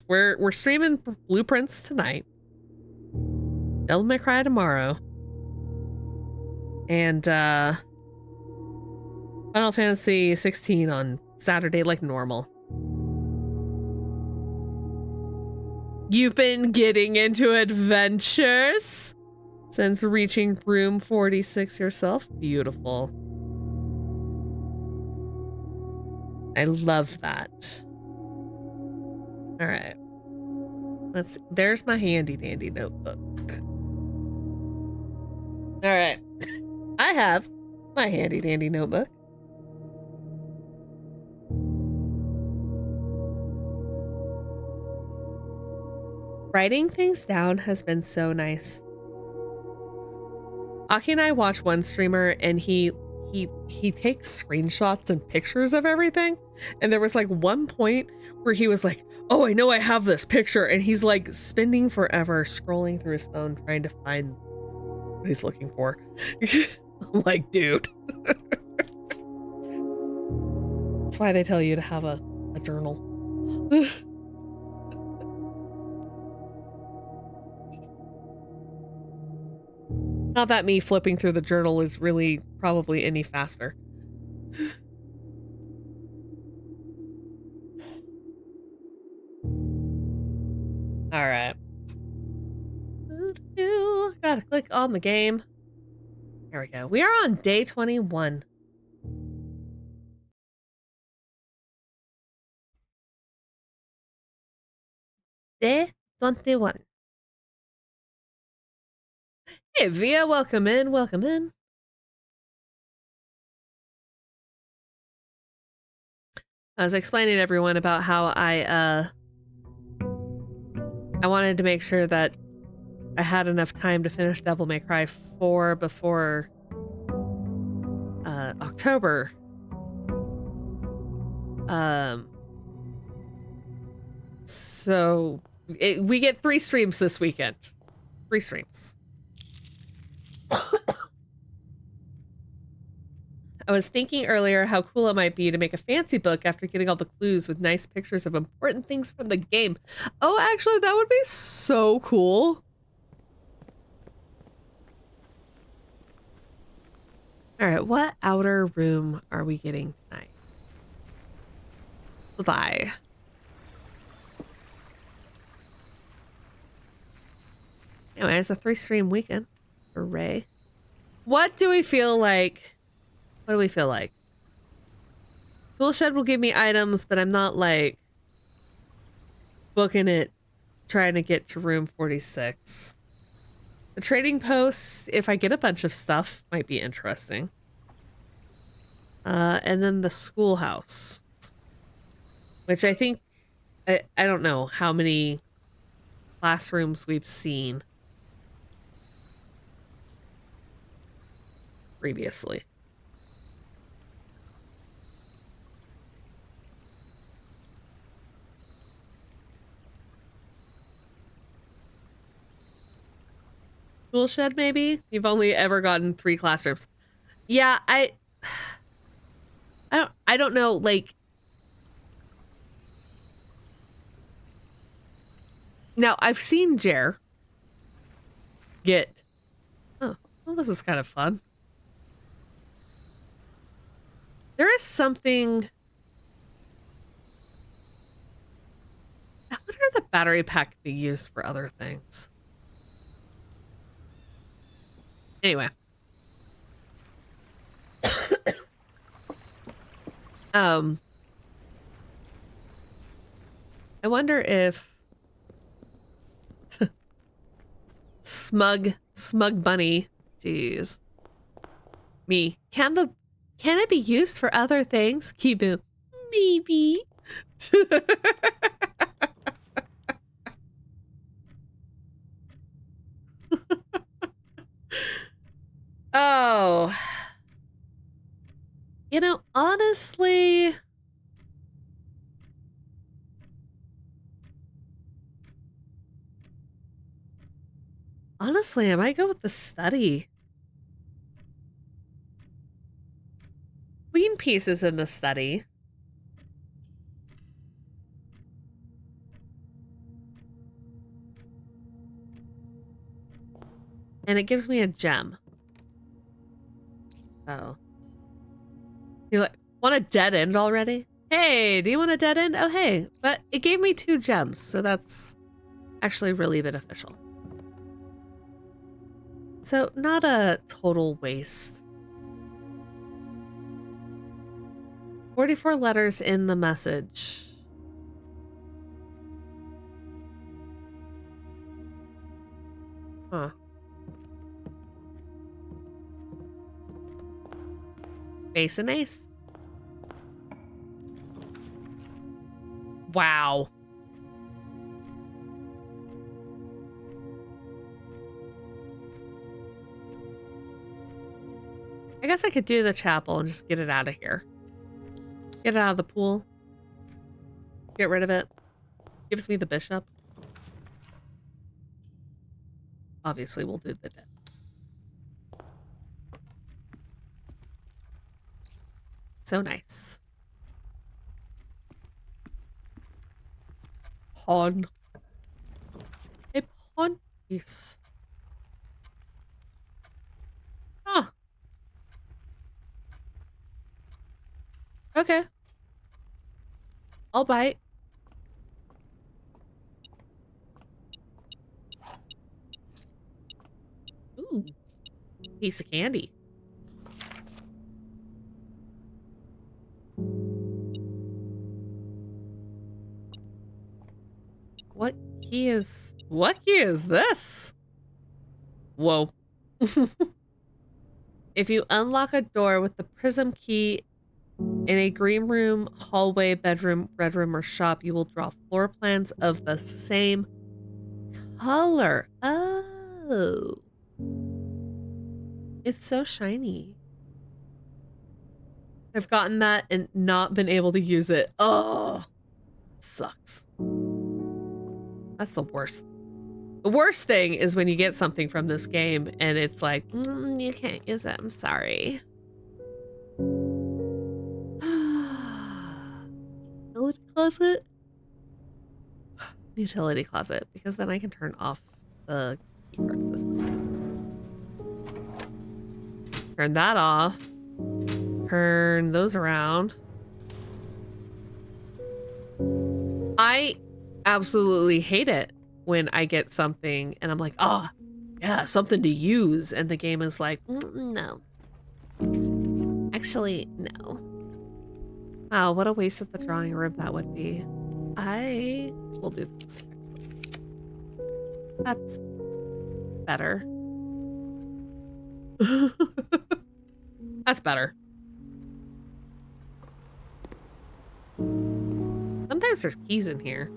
We're streaming Blueprints tonight. Devil May Cry tomorrow. And Final Fantasy 16 on Saturday like normal. You've been getting into adventures since reaching room 46 yourself. Beautiful. I love that. All right. There's my handy dandy notebook. All right. I have my handy dandy notebook. Writing things down has been so nice. Aki and I watch one streamer and he takes screenshots and pictures of everything. And there was like one point where he was like, oh, I know I have this picture. And he's like spending forever scrolling through his phone trying to find what he's looking for. I'm like, dude. That's why they tell you to have a journal. Not that me flipping through the journal is really probably any faster. All right. Gotta click on the game. Here we go. We are on day 21. Day 21. Hey, Via, welcome in, welcome in. I was explaining to everyone about how I wanted to make sure that I had enough time to finish Devil May Cry 4 before October. So we get 3 streams this weekend. 3 streams. I was thinking earlier how cool it might be to make a fancy book after getting all the clues with nice pictures of important things from the game. Oh, actually, that would be so cool. All right, what outer room are we getting tonight? Bye. Anyway, it's a 3-stream weekend for Ray. What do we feel like? What do we feel like? Toolshed will give me items, but I'm not like booking it, trying to get to room 46. The trading post, if I get a bunch of stuff, might be interesting. And then the schoolhouse, which I think, I don't know how many classrooms we've seen previously. Toolshed, maybe? You've only ever gotten 3 classrooms. Yeah, I don't know, like, now I've seen Jer get, oh, well, this is kind of fun. There is something, I wonder if the battery pack could be used for other things. Anyway. I wonder if smug bunny, jeez, me, can it be used for other things? Kibu, maybe. Oh, you know, honestly, I might go with the study. Queen piece is in the study. and it gives me a gem. So, you like want a dead end already? Hey, do you want a dead end? Oh, hey, but it gave me 2 gems, so that's actually really beneficial. So, not a total waste. 44 letters in the message. Huh. Basin ace? Wow. I guess I could do the chapel and just get it out of here. Get it out of the pool. Get rid of it. Gives me the bishop. Obviously, we'll do the dead. So nice. Pawn. A pawn piece. Huh. Okay. I'll bite. Ooh. Piece of candy. What key is this? Whoa. If you unlock a door with the prism key in a green room, hallway, bedroom, red room, or shop, you will draw floor plans of the same color. Oh. It's so shiny. I've gotten that and not been able to use it. Oh, sucks. That's the worst. The worst thing is when you get something from this game and it's like, you can't use it. I'm sorry. Utility closet? Utility closet, because then I can turn off the keycard system. Turn that off. Turn those around. I absolutely hate it when I get something and I'm like, oh, yeah, something to use. And the game is like, no. Actually, no. Wow, what a waste of the drawing room that would be. I will do this. That's better. That's better. Sometimes there's keys in here.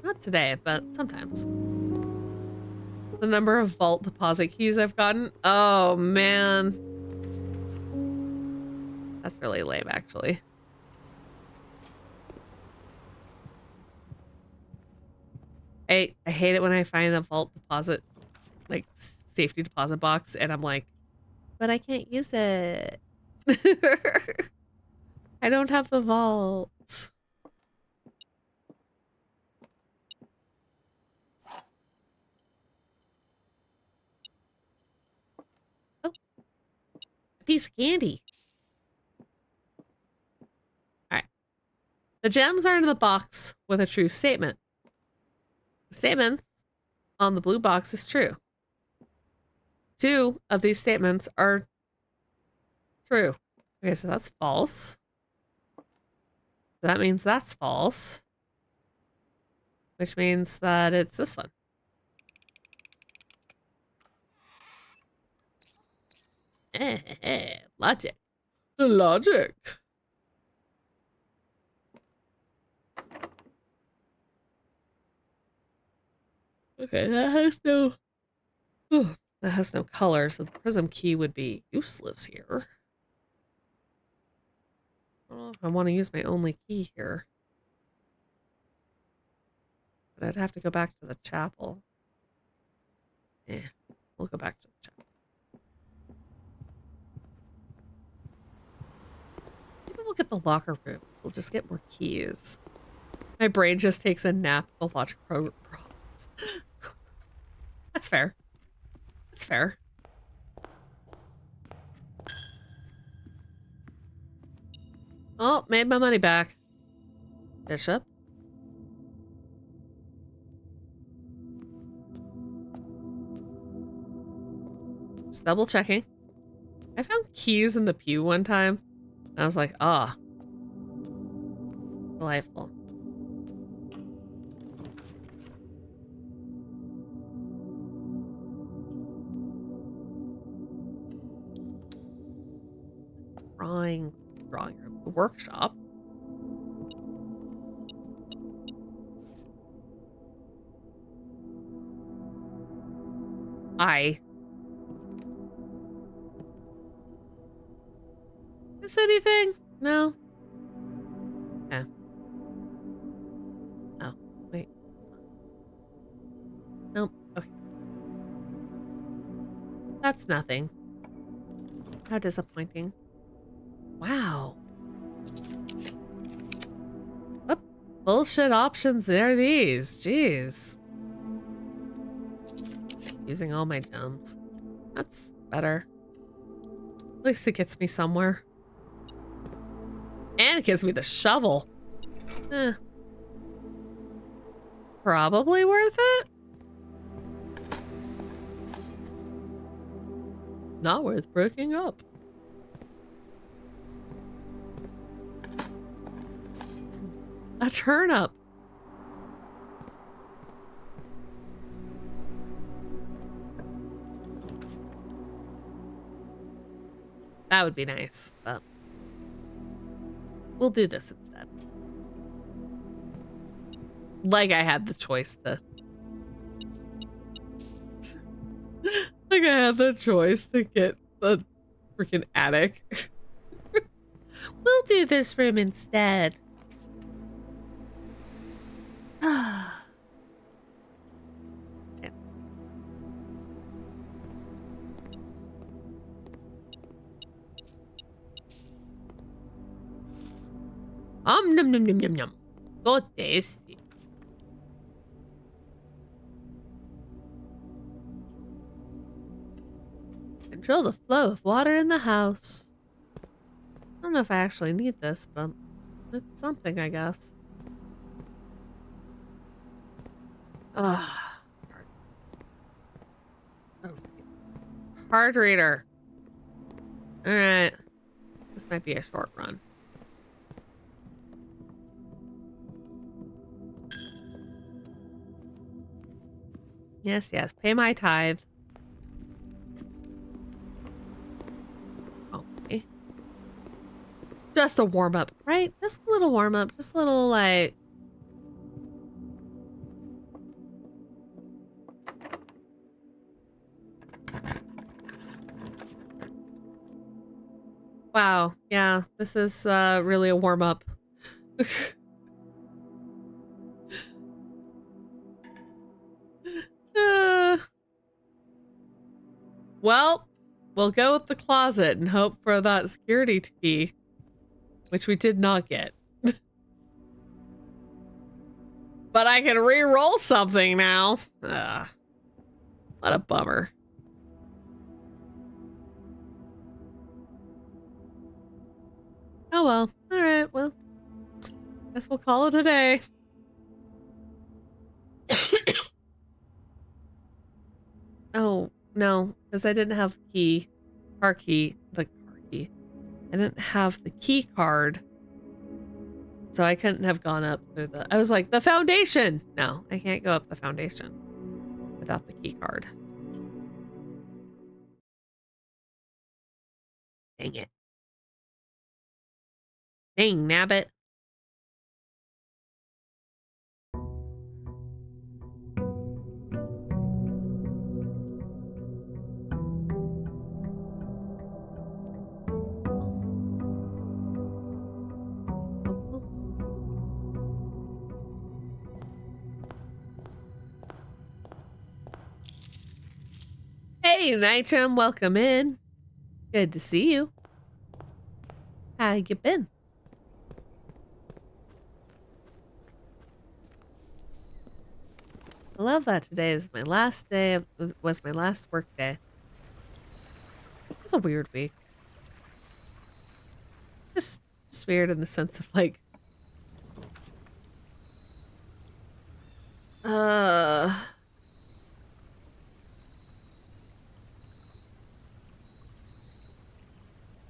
Not today, but sometimes. The number of vault deposit keys I've gotten. Oh, man. That's really lame, actually. I hate it when I find a vault deposit, like, safety deposit box, and I'm like, but I can't use it. I don't have the vault. Oh, a piece of candy. All right. The gems are in the box with a true statement. The statement on the blue box is true. 2 of these statements are true. Okay, so that's false. So that means that's false. Which means that it's this one. Logic. Logic. Okay, that has no color, so the prism key would be useless here. I don't know if I want to use my only key here. But I'd have to go back to the chapel. We'll go back to the chapel. Maybe we'll get the locker room. We'll just get more keys. My brain just takes a nap while watching programs. That's fair. That's fair. Oh, made my money back. Bishop. Just double checking. I found keys in the pew one time. And I was like, ah, delightful. Drawing room, the workshop. Is anything? No. Yeah. Oh, wait. Nope. Okay. That's nothing. How disappointing. Wow. What bullshit options are these? Jeez. Using all my gems. That's better. At least it gets me somewhere. And it gives me the shovel. Eh. Probably worth it? Not worth breaking up. A turnip. That would be nice, but we'll do this instead. Like I had the choice to... like I had the choice to get the freaking attic. We'll do this room instead. Num num num num num. So tasty. Control the flow of water in the house. I don't know if I actually need this, but it's something, I guess. Ugh. Oh. Card reader. Alright. This might be a short run. Yes, yes. Pay my tithe. Okay. Just a warm-up, right? Just a little warm-up. Just a little, like... Wow. Yeah, this is really a warm-up. Well, we'll go with the closet and hope for that security key, which we did not get. But I can re-roll something now. Ugh. What a bummer. Oh well. All right. Well, guess we'll call it a day. Oh, no, because I didn't have the car key. I didn't have the key card. So I couldn't have gone up through the... I was like, the foundation! No, I can't go up the foundation without the key card. Dang it. Dang, nabbit. Hey, Nitrum, welcome in. Good to see you. How you been? I love that today is my last day. Was my last work day. was a weird week. Just weird in the sense of like,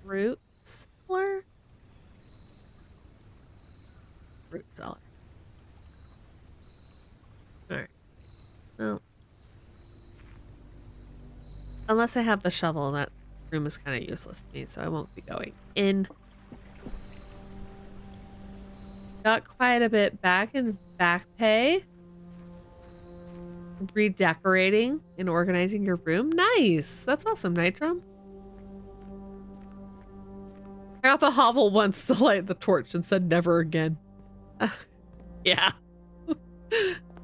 fruit seller? Fruit seller. Alright. Well. Unless I have the shovel, that room is kind of useless to me, so I won't be going in. Got quite a bit back in back pay. Redecorating and organizing your room. Nice. That's awesome, Nitrum. I got the hovel once to light the torch and said never again. Yeah.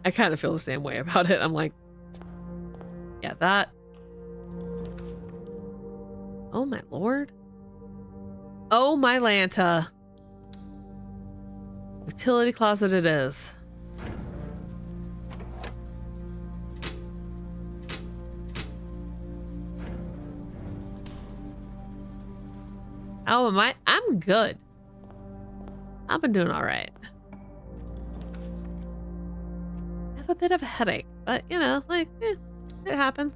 I kind of feel the same way about it. I'm like, yeah, that. Oh my lord. Oh my Lanta. Utility closet it is. How am I? I'm good. I've been doing all right. I have a bit of a headache, but you know, like, it happens.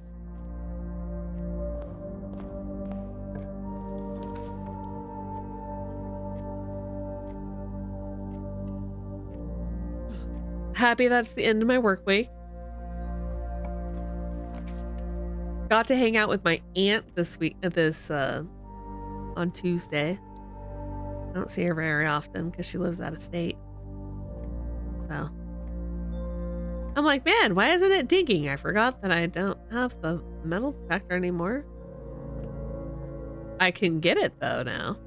Happy that's the end of my work week. Got to hang out with my aunt this week, on Tuesday. I don't see her very often because she lives out of state. So I'm like, man, why isn't it digging? I forgot that I don't have the metal detector anymore. I can get it though now.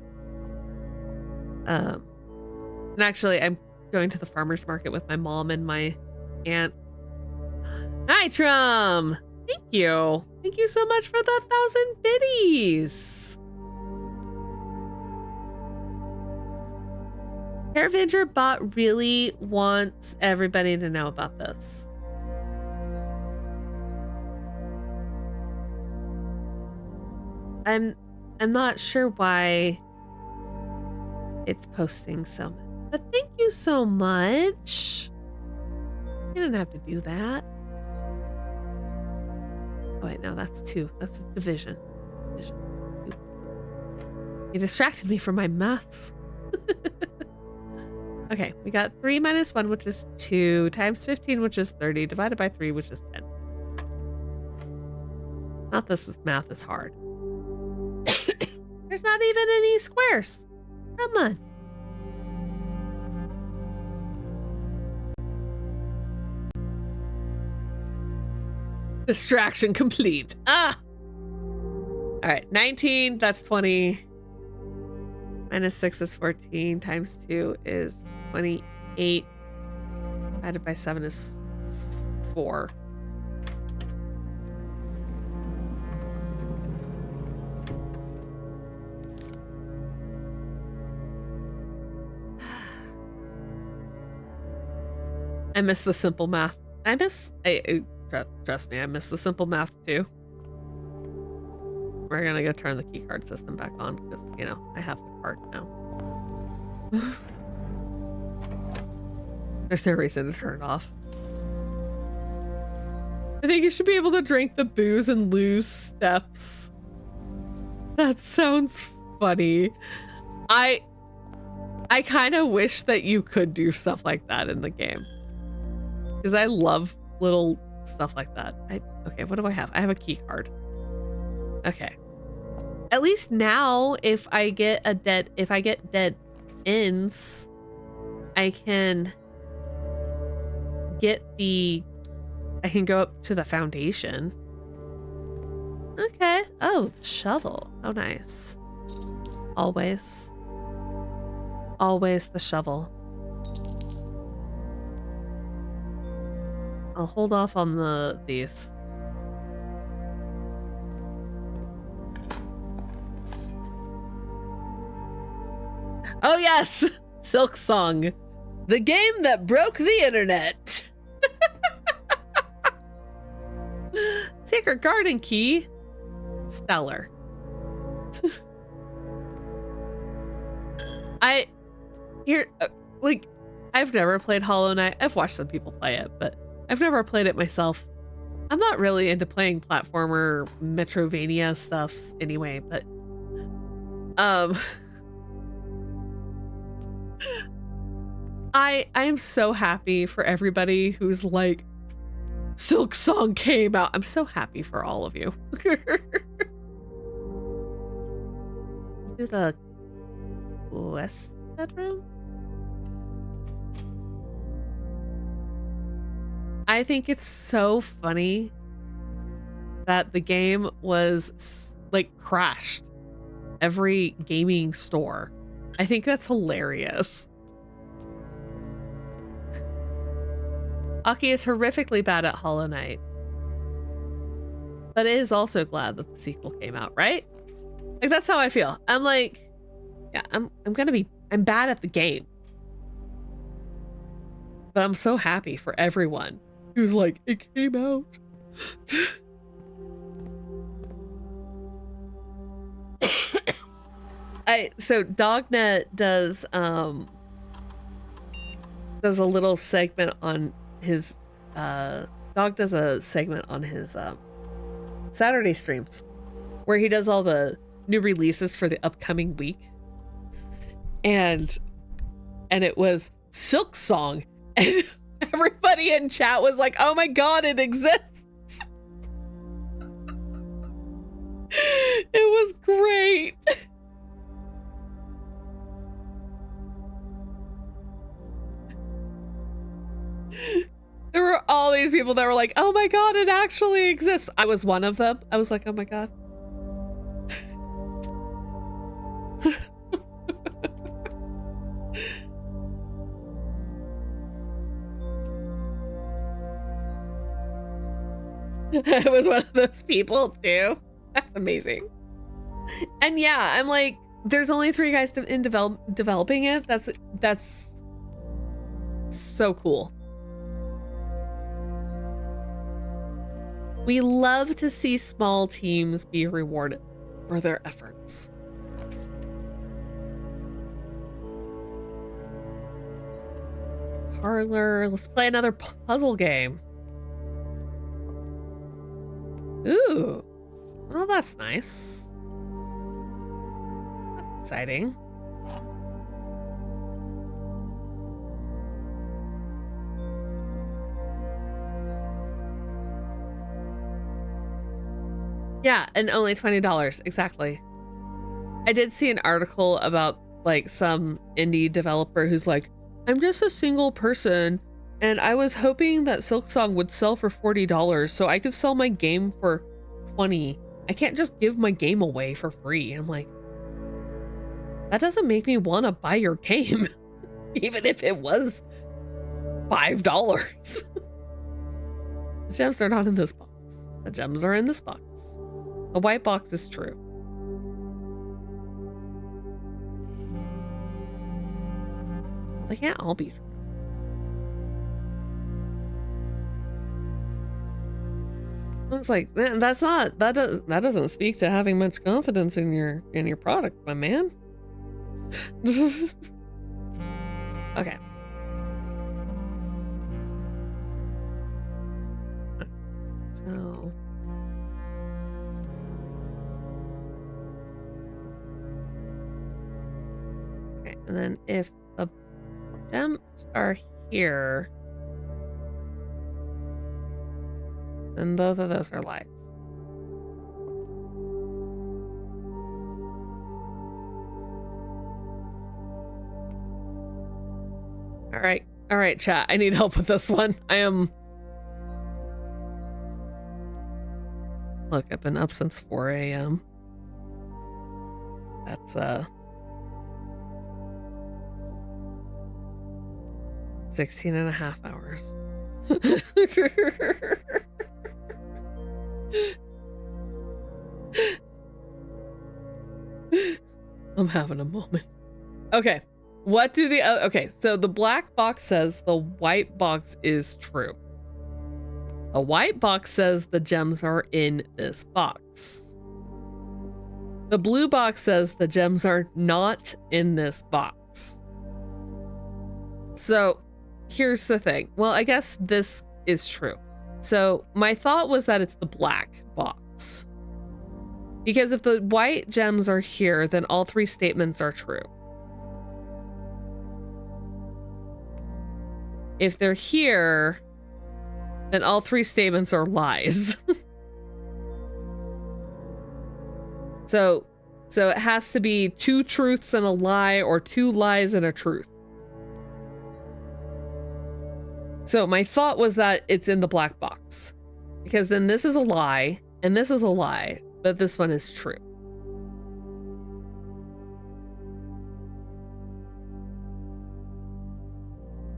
And actually I'm going to the farmer's market with my mom and my aunt. Hi, Trum! Thank you. Thank you so much for the 1,000 biddies. Caravenger bot really wants everybody to know about this. I'm not sure why it's posting so much, but thank you so much. You didn't have to do that. Oh wait, no, that's 2. That's a division. You distracted me from my maths. Okay, we got 3 minus 1, which is 2, times 15, which is 30, divided by 3, which is 10. Not this math is hard. There's not even any squares. Come on. Distraction complete. Ah! Alright, 19, that's 20. Minus 6 is 14, times 2 is 28. Divided by 7 is 4. I miss the simple math. Trust me, I miss the simple math too. We're gonna go turn the keycard system back on because, you know, I have the card now. There's no reason to turn it off. I think you should be able to drink the booze and lose steps. That sounds funny. I kind of wish that you could do stuff like that in the game. Because I love little stuff like that. Okay, what do I have? I have a key card. Okay. At least now, if I get dead ends, I can go up to the foundation. Okay. Oh, shovel. Oh, nice. Always the shovel. I'll hold off on these. Oh yes! Silk Song. The game that broke the internet. Secret garden key. Stellar. Here, like, I've never played Hollow Knight. I've watched some people play it, but I've never played it myself. I'm not really into playing platformer Metrovania stuffs anyway, but I am so happy for everybody who's like, Silk Song came out. I'm so happy for all of you. Do the west bedroom? I think it's so funny that the game was like crashed every gaming store. I think that's hilarious. Aki is horrifically bad at Hollow Knight, but is also glad that the sequel came out, right? Like, that's how I feel. I'm like, yeah, I'm bad at the game, but I'm so happy for everyone who's like, it came out. So Dognet does a little segment on his Dog does a segment on his Saturday streams where he does all the new releases for the upcoming week, and it was Silk Song, and everybody in chat was like, oh my god, it exists. It was great. There were all these people that were like, oh my god, it actually exists. I was one of them. I was like, oh my god. I was one of those people too. That's amazing. And yeah, I'm like, there's only 3 guys in developing it. That's so cool. We love to see small teams be rewarded for their efforts. Parlor, let's play another puzzle game. Ooh, well, that's nice. That's exciting. Yeah, and only $20, exactly. I did see an article about like some indie developer who's like, I'm just a single person and I was hoping that Silksong would sell for $40 so I could sell my game for $20. I can't just give my game away for free. I'm like, that doesn't make me want to buy your game, even if it was $5. The gems are not in this box. The gems are in this box. The white box is true. They can't all be true. I was like, man, that doesn't speak to having much confidence in your product, my man. Okay. So okay, and then if the gems are here, then both of those are lights. All right, chat. I need help with this one. Look, I've been up since 4 a.m. That's 16 and a half hours. I'm having a moment. Okay. What do the okay, so the black box says the white box is true. A white box says the gems are in this box. The blue box says the gems are not in this box. So here's the thing. Well, I guess this is true. So my thought was that it's the black box. Because if the white gems are here, then all three statements are true. If they're here, then all three statements are lies. So it has to be two truths and a lie, or two lies and a truth. So my thought was that it's in the black box, because then this is a lie and this is a lie, but this one is true.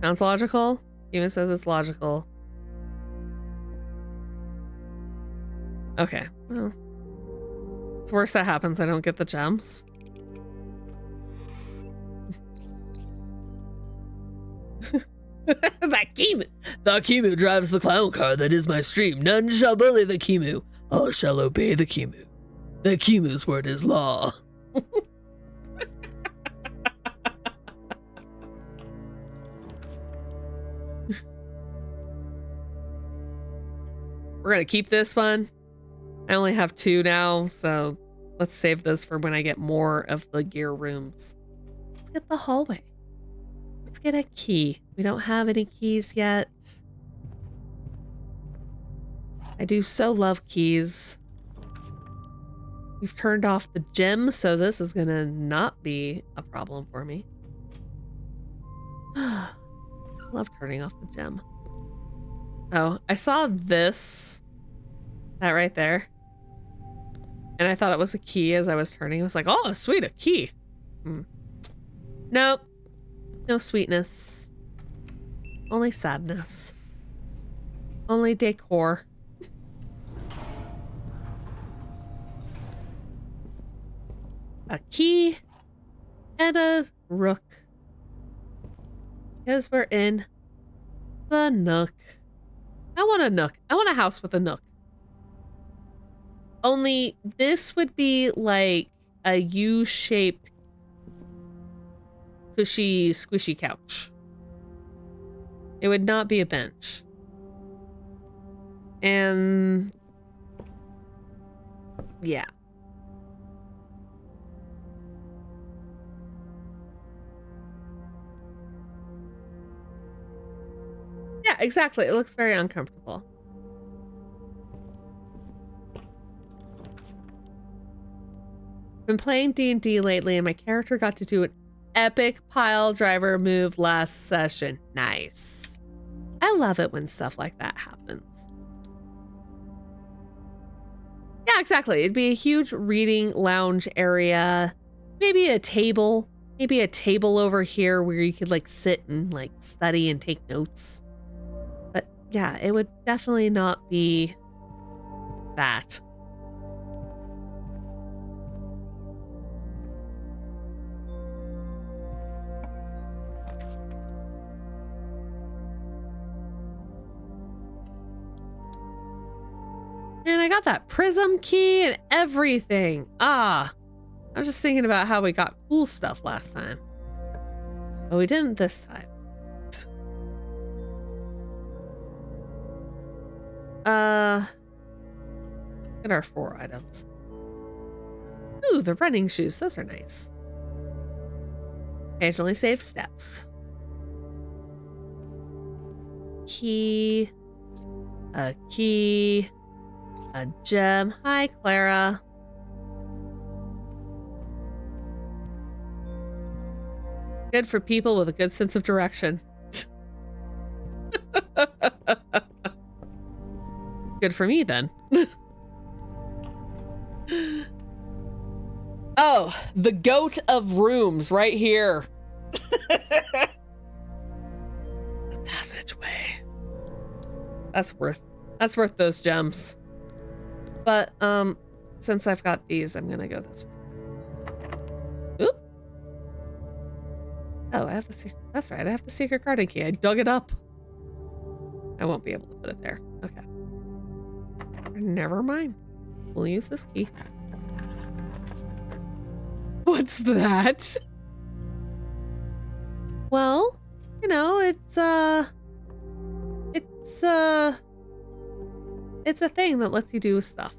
Sounds logical? Even says it's logical. Okay, well, it's worse that happens. I don't get the gems. That Kimu! The Kimu drives the clown car that is my stream. None shall bully the Kimu. All shall obey the Kimu. The Kimu's word is law. We're gonna keep this one. I only have 2 now, so let's save this for when I get more of the gear rooms. Let's get the hallway. Let's get a key. We don't have any keys yet. I do so love keys. We've turned off the gem, so this is gonna not be a problem for me. Love turning off the gem. Oh, I saw this. That right there. And I thought it was a key as I was turning. I was like, oh, sweet, a key. Nope. No sweetness. Only sadness. Only decor. A key and a rook. Because we're in the nook. I want a nook. I want a house with a nook. Only this would be like a U-shaped cushy, squishy couch. It would not be a bench. And yeah. Yeah, exactly. It looks very uncomfortable. Been playing D&D lately, and my character got to do an epic pile driver move last session. Nice. I love it when stuff like that happens. Yeah, exactly. It'd be a huge reading lounge area. Maybe a table. Maybe a table over here where you could like sit and like study and take notes. But yeah, it would definitely not be that. And I got that prism key and everything. I was just thinking about how we got cool stuff last time. But we didn't this time. Get our 4 items. Ooh, the running shoes. Those are nice. Occasionally save steps. Key. A key. A gem. Hi, Clara. Good for people with a good sense of direction. Good for me, then. Oh, the goat of rooms right here. The passageway. That's worth those gems. But since I've got these, I'm gonna go this way. Oop. Oh, I have the secret. That's right, I have the secret garden key. I dug it up. I won't be able to put it there. Okay. Never mind. We'll use this key. What's that? Well, you know, it's a thing that lets you do stuff.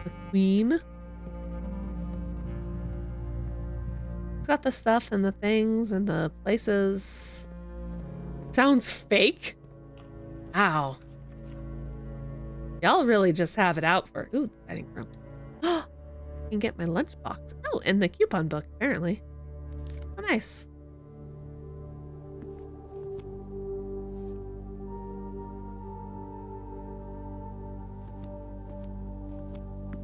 The queen. It's got the stuff and the things and the places. Sounds fake. Wow. Y'all really just have it out for, ooh, the dining room. I can get my lunchbox. Oh, and the coupon book, apparently. Oh, nice.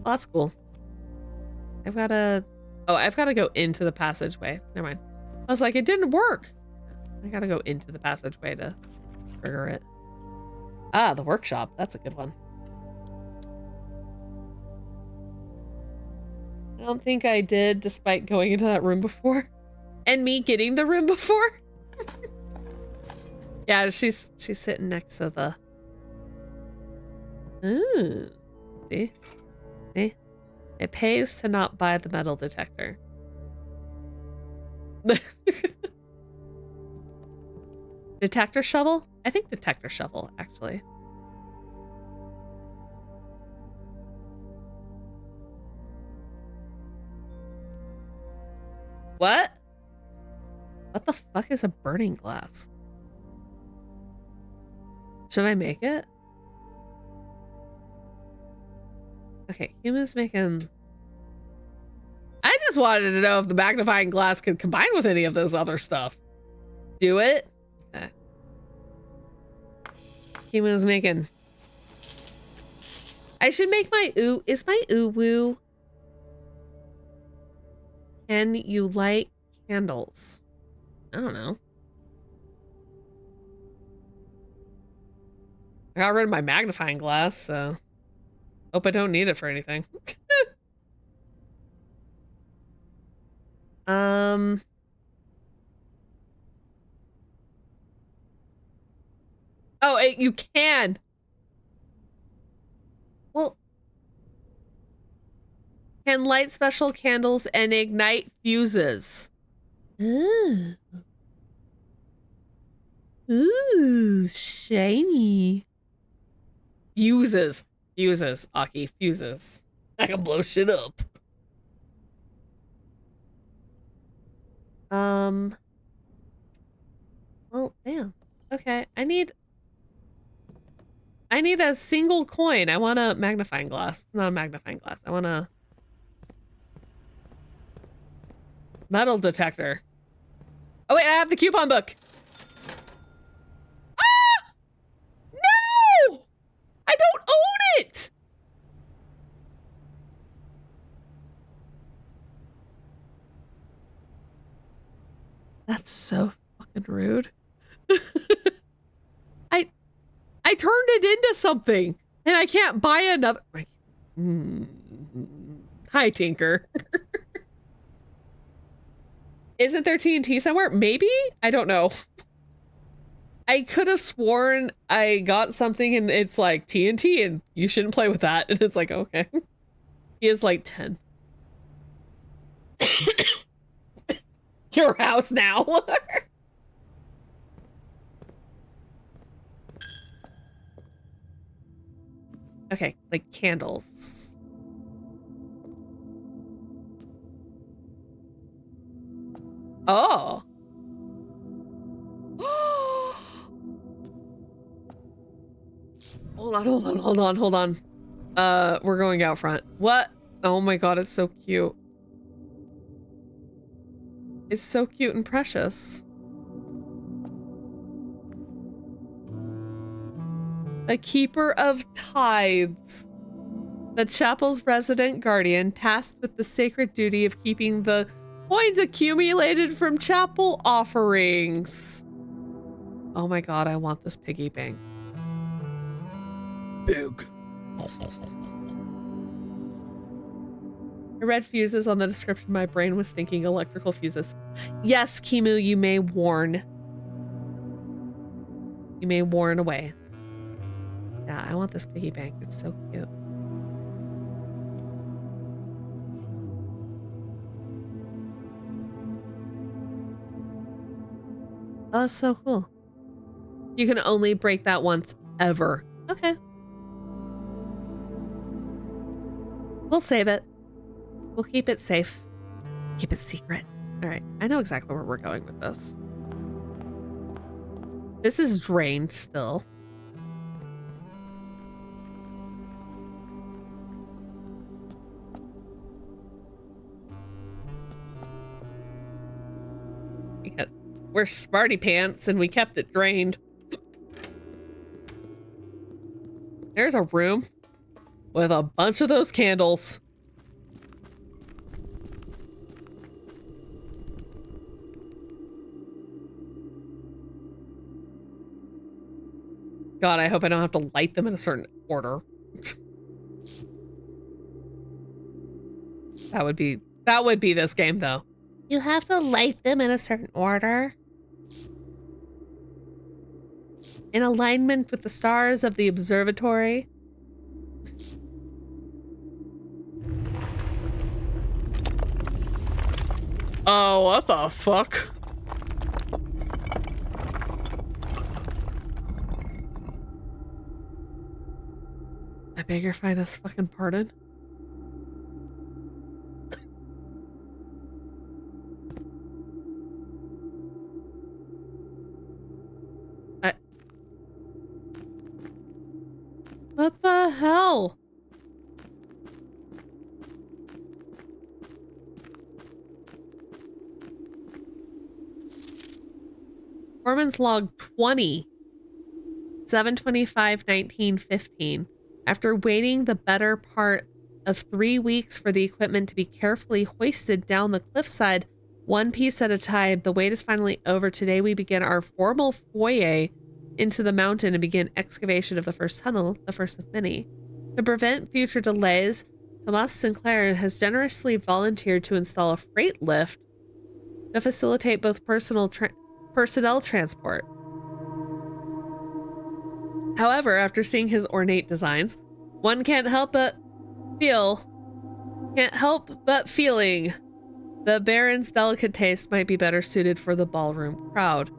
Well, that's cool. I've got to go into the passageway. Never mind. I was like, it didn't work. I gotta go into the passageway to trigger it. Ah, the workshop. That's a good one. I don't think I did, despite going into that room before. And me getting the room before. Yeah, she's sitting next to the... Ooh. See? See? It pays to not buy the metal detector. Detector shovel? I think detector shovel, actually. What? What the fuck is a burning glass? Should I make it? Okay, humans making... I just wanted to know if the magnifying glass could combine with any of this other stuff. Do it? Okay. Humans making... I should make my ooh... Is my ooh woo? Can you light candles? I don't know. I got rid of my magnifying glass, so... Hope I don't need it for anything. Oh, you can. Well, can light special candles and ignite fuses. Ooh. Ooh, shiny. Fuses. Fuses, Aki, fuses. I can blow shit up. Well, damn. Okay, I need a single coin. I want a magnifying glass. Not a magnifying glass. I want a metal detector. Oh wait, I have the coupon book. Ah! No! I don't own it! That's so fucking rude. I turned it into something and I can't buy another. Hi, Tinker. Isn't there TNT somewhere? Maybe? I don't know. I could have sworn I got something and it's like TNT and you shouldn't play with that. And it's like, okay. He is like 10. Your house now. Okay, like candles. Oh. Hold on. We're going out front. What? Oh my god, it's so cute. It's so cute and precious. A keeper of tithes. The chapel's resident guardian, tasked with the sacred duty of keeping the coins accumulated from chapel offerings. Oh my god, I want this piggy bank. Big. I read fuses on the description. My brain was thinking electrical fuses. Yes, Kimu, you may warn. You may warn away. Yeah, I want this piggy bank. It's so cute. Oh, that's so cool. You can only break that once ever. Okay. We'll save it. We'll keep it safe. Keep it secret. All right. I know exactly where we're going with this. This is drained still. Because we're smarty pants and we kept it drained. There's a room with a bunch of those candles. God, I hope I don't have to light them in a certain order. That would be this game though. You have to light them in a certain order. In alignment with the stars of the observatory. Oh, what the fuck? I beg your finest fucking pardon. What the hell? Foreman's log 20. 7/25/1915. After waiting the better part of 3 weeks for the equipment to be carefully hoisted down the cliffside, one piece at a time, the wait is finally over. Today we begin our formal foyer into the mountain and begin excavation of the first tunnel, the first of many. To prevent future delays, Thomas Sinclair has generously volunteered to install a freight lift to facilitate both personnel transport. However, after seeing his ornate designs, one can't help but feeling the Baron's delicate taste might be better suited for the ballroom crowd.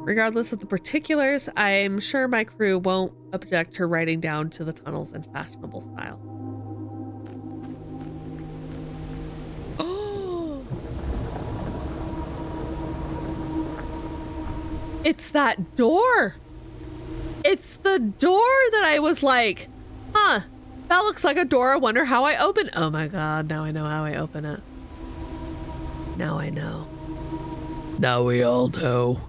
Regardless of the particulars, I'm sure my crew won't object to riding down to the tunnels in fashionable style. Oh! It's that door! It's the door that I was like, huh, that looks like a door. I wonder how I open. Oh my God, now I know how I open it. Now I know. Now we all know.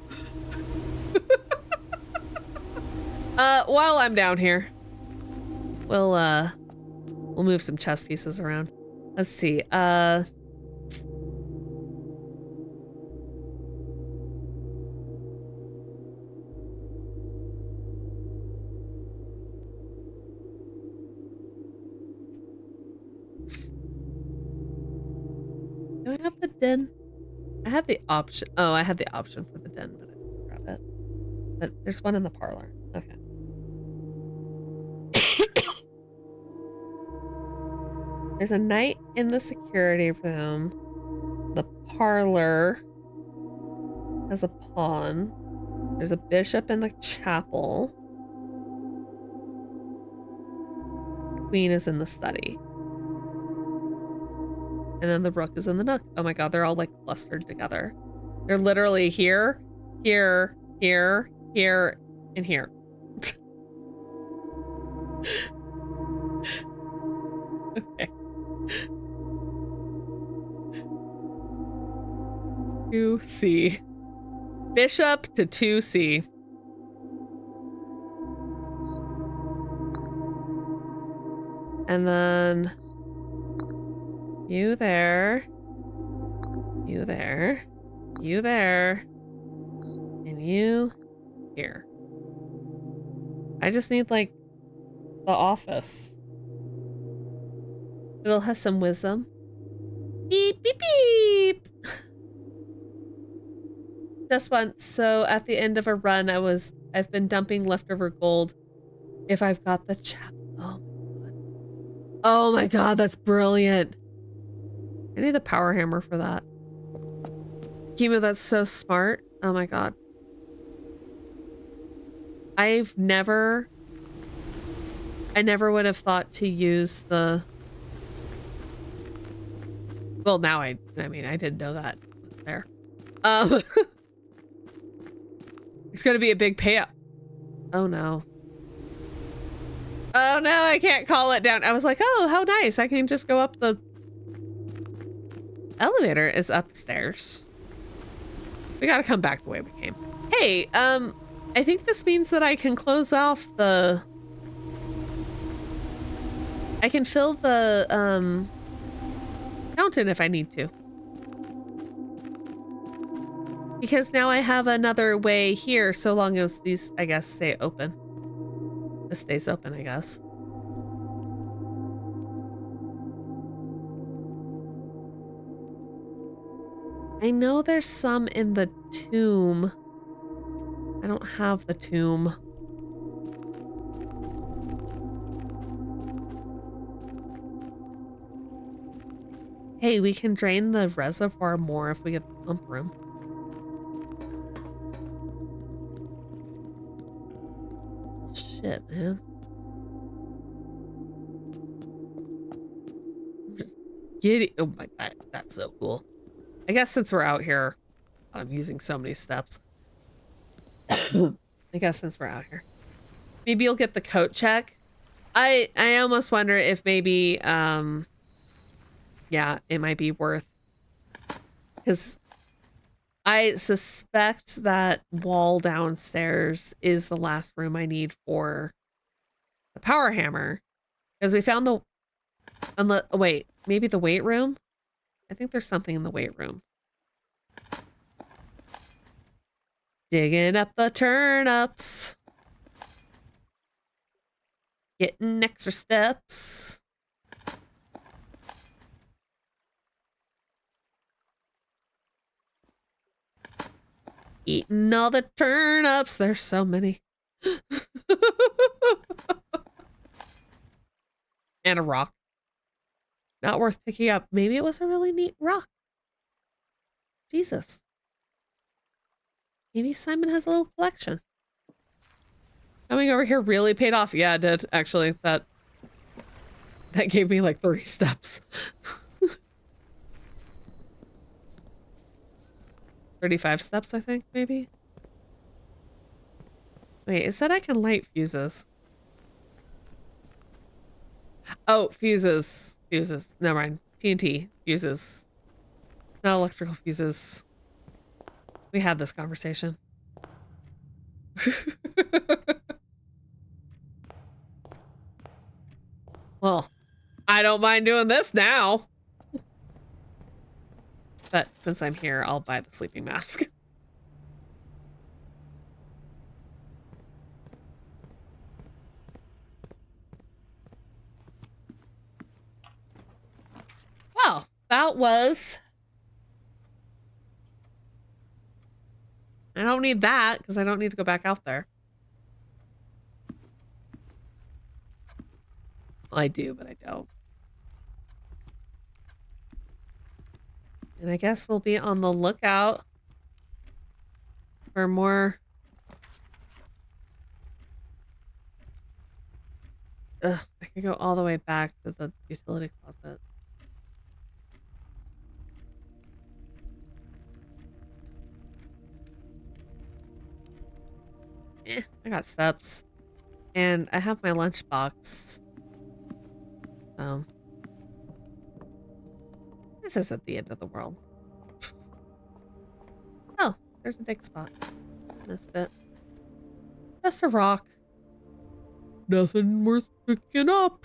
While I'm down here, we'll move some chess pieces around. Let's see, do I have the den? I have the option. Oh, I have the option for the den, but I didn't grab it. But there's one in the parlor. Okay. There's a knight in the security room. The parlor has a pawn. There's a bishop in the chapel. The queen is in the study. And then the rook is in the nook. Oh my God, they're all like clustered together. They're literally here, here, here, here, and here. Okay. 2C. Bishop to 2C. And then you there, you there, you there, and you here. I just need like the office. It'll have some wisdom. Beep, beep, beep. Just once, so at the end of a run, I've been dumping leftover gold if I've got the chapel. Oh my God. Oh my God, that's brilliant. I need the power hammer for that. Kimo, that's so smart. Oh my God. I never would have thought to use the, well, now I mean, I didn't know that was there. It's gonna be a big payout. Oh no. Oh no, I can't call it down. I was like, oh, how nice. I can just go up. The elevator is upstairs. We gotta come back the way we came. Hey, I think this means that I can close off the, I can fill the, fountain if I need to. Because now I have another way here, so long as these, I guess, stay open. This stays open, I guess. I know there's some in the tomb. I don't have the tomb. Hey, we can drain the reservoir more if we get the pump room. Shit, man. I'm just giddy. Oh my god, that's so cool. I guess since we're out here, I'm using so many steps. I guess since we're out here. Maybe you'll get the coat check. I almost wonder if maybe, yeah, it might be worth, because I suspect that wall downstairs is the last room I need for the power hammer, because we found the, wait, maybe the weight room? I think there's something in the weight room. Digging up the turnips. Getting extra steps. Eating all the turnips. There's so many. And a rock. Not worth picking up. Maybe it was a really neat rock. Jesus. Maybe Simon has a little collection. Coming over here really paid off. Yeah, it did. Actually, that gave me like 30 steps. 35 steps, I think, maybe. Wait, it said I can light fuses. Oh, fuses. Fuses. Never mind. TNT. Fuses. Not electrical fuses. We had this conversation. Well, I don't mind doing this now. But since I'm here, I'll buy the sleeping mask. Well, that was... I don't need that because I don't need to go back out there. Well, I do, but I don't. And I guess we'll be on the lookout for more. Ugh, I can go all the way back to the utility closet. I got steps. And I have my lunchbox. This isn't the end of the world. Oh, there's a dig spot. Missed it. Just a rock. Nothing worth picking up.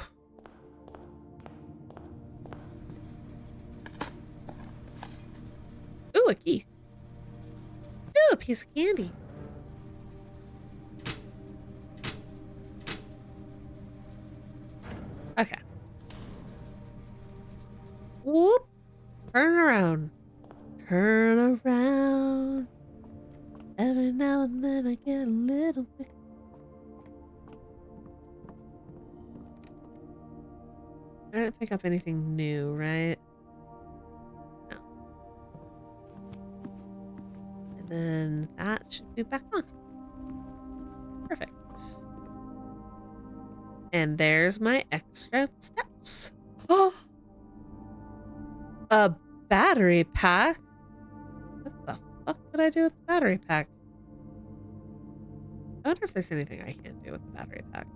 Ooh, a key. Ooh, a piece of candy. Okay. Whoop. Turn around. Turn around. Every now and then I get a little bit. I didn't pick up anything new, right? No. And then that should be back on. Perfect. And there's my extra steps. Oh, a battery pack? What the fuck could I do with the battery pack? I wonder if there's anything I can do with the battery pack.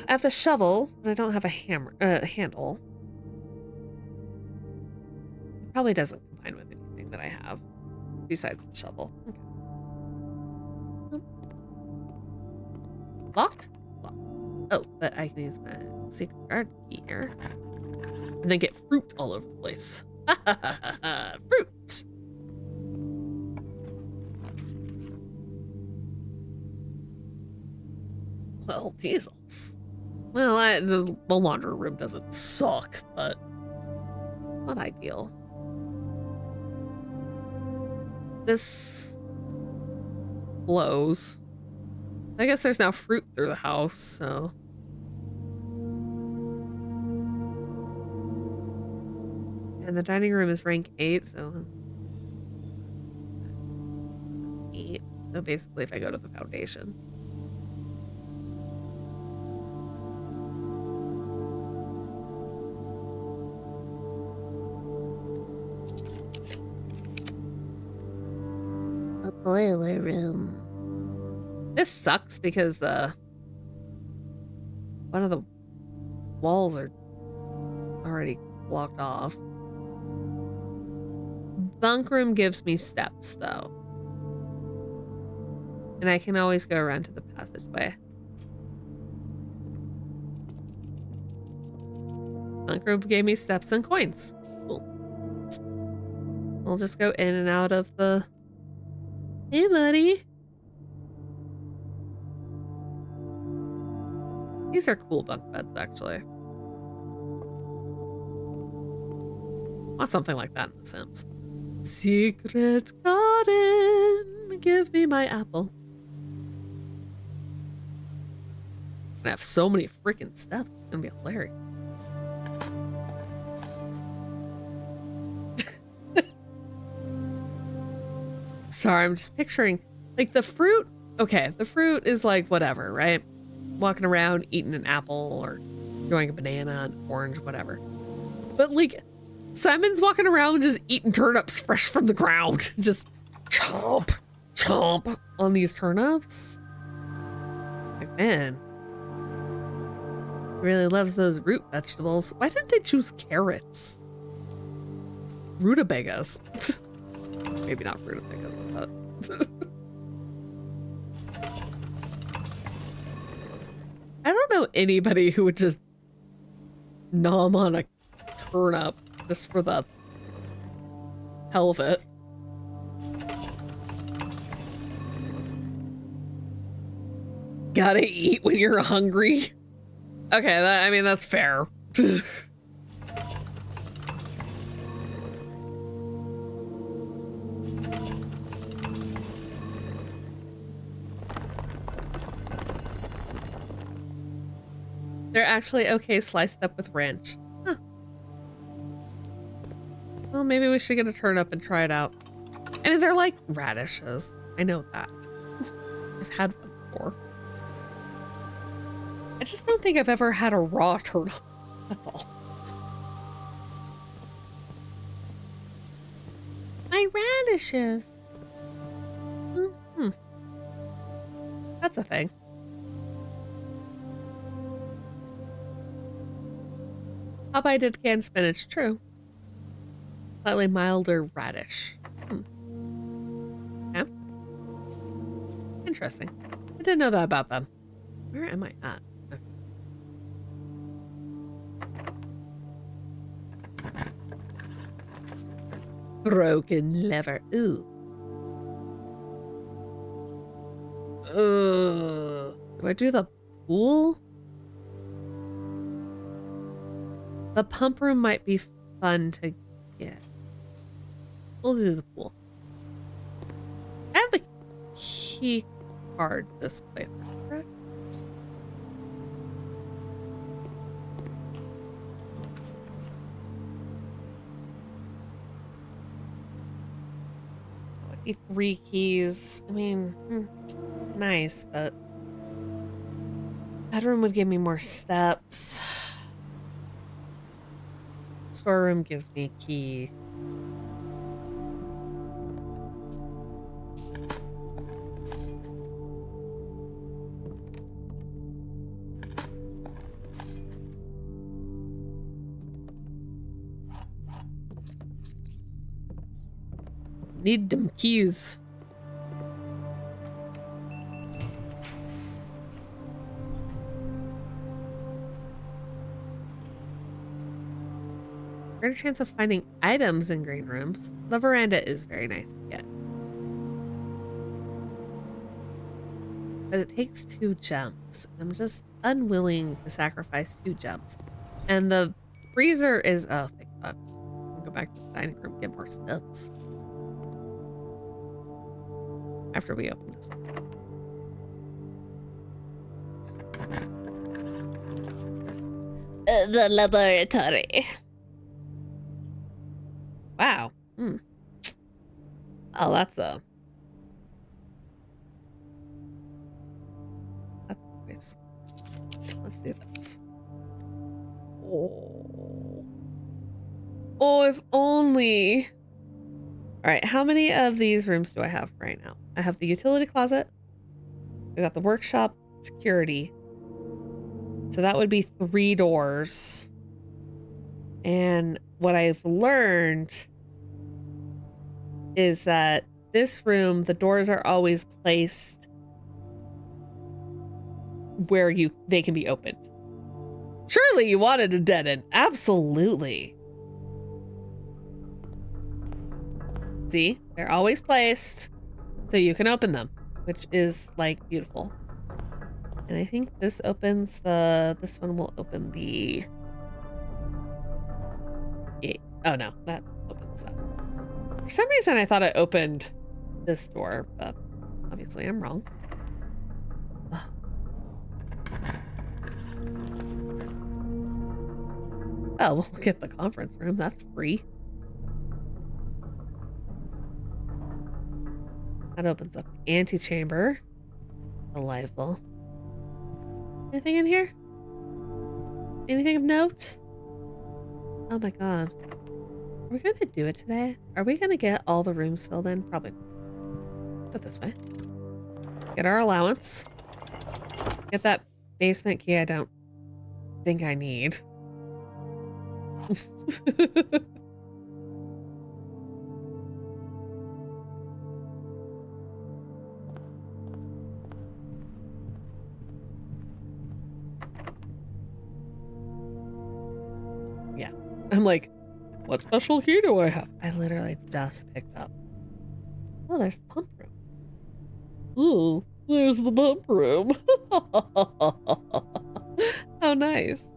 I have a shovel, but I don't have a hammer, handle. It probably doesn't combine with anything that I have besides the shovel. Okay. Locked? Locked. Oh, but I can use my secret guard key here. And then get fruit all over the place. Fruit! Well, diesels. Well, the laundry room doesn't suck, but not ideal. This blows. I guess there's now fruit through the house, so. And the dining room is rank 8, so 8. So basically if I go to the foundation. A boiler room. This sucks because one of the walls are already blocked off. Bunk room gives me steps though. And I can always go around to the passageway. Bunk room gave me steps and coins. Cool. We'll just go in and out of the... Hey, buddy. These are cool bunk beds, actually. Want something like that in The Sims. Secret garden. Give me my apple. I have so many freaking steps. It's gonna be hilarious. Sorry, I'm just picturing like the fruit. Okay, the fruit is like whatever, right? Walking around eating an apple or enjoying a banana, an orange, whatever. But like Simon's walking around just eating turnips fresh from the ground. Just chomp, chomp on these turnips. Like, man, he really loves those root vegetables. Why didn't they choose carrots? Rutabagas. Maybe not rutabagas, but... I don't know anybody who would just nom on a turnip just for the hell of it. Gotta eat when you're hungry. Okay, I mean, that's fair. They're actually okay sliced up with ranch. Huh. Well, maybe we should get a turnip and try it out. I mean, they're like radishes. I know that. I've had one before. I just don't think I've ever had a raw turnip. That's all. My radishes. Mm-hmm. That's a thing. Popeye did canned spinach, true. Slightly milder radish. Yeah. Interesting. I didn't know that about them. Where am I at? Okay. Broken lever. Ooh. Do I do the pool? The pump room might be fun to get. We'll do the pool. I have the key card this playthrough, correct? Would be 3 keys. I mean, nice, but Bedroom would give me more steps. Storeroom gives me a key. Need them keys. Greater chance of finding items in green rooms. The veranda is very nice to get. But it takes 2 gems. I'm just unwilling to sacrifice 2 gems. And the freezer is, oh, thank God. I'll go back to the dining room, get more steps. After we open this one. The laboratory. Wow. Oh, that's nice. Let's do this. Oh, if only. All right, how many of these rooms do I have right now? I have the utility closet. I got the workshop, security. So that would be 3 doors. And what I've learned is that this room, the doors are always placed where they can be opened. Surely you wanted a dead end. Absolutely. See, they're always placed so you can open them, which is like beautiful. And I think this opens this one will open the gate. Oh no, that opens that. For some reason I thought it opened this door, but obviously I'm wrong. Oh, we'll get the conference room. That's free. That opens up the antechamber. Delightful. Anything in here? Anything of note? Oh my God. Are we gonna do it today? Are we gonna get all the rooms filled in? Probably. Go this way. Get our allowance. Get that basement key I don't think I need. Yeah. I'm like, what special key do I have? I literally just picked up. Oh, there's the pump room. Ooh, there's the pump room. How nice.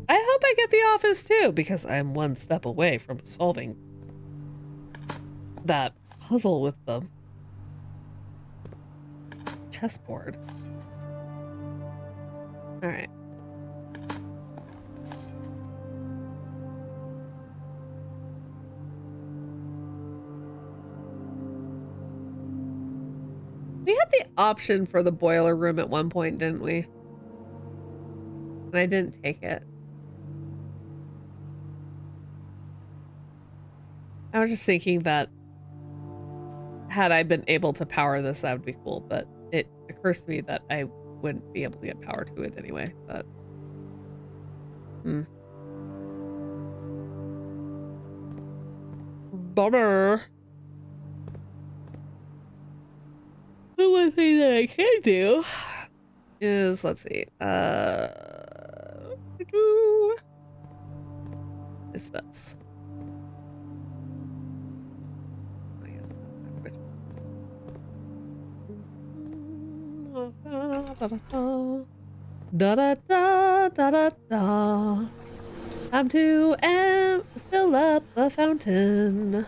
I hope I get the office too, because I'm one step away from solving that puzzle with the chessboard. All right. We had the option for the boiler room at one point, didn't we? And I didn't take it. I was just thinking that had I been able to power this, that would be cool, but it occurs to me that I wouldn't be able to get power to it anyway, but bummer. The one thing that I can do is, let's see, is this. Oh, yes. Da da da da da da. Time to fill up the fountain.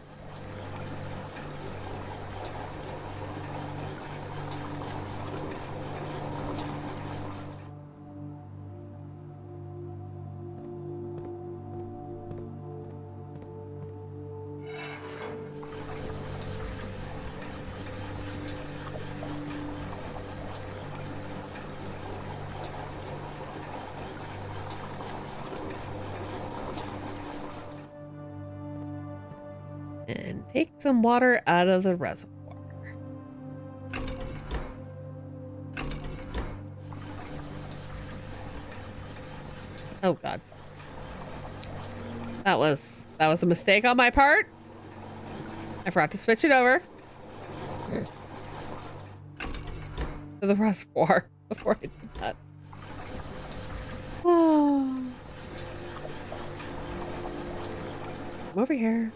some water out of the reservoir. Oh God. That was a mistake on my part. I forgot to switch it over to the reservoir before I did that. Oh. I'm over here.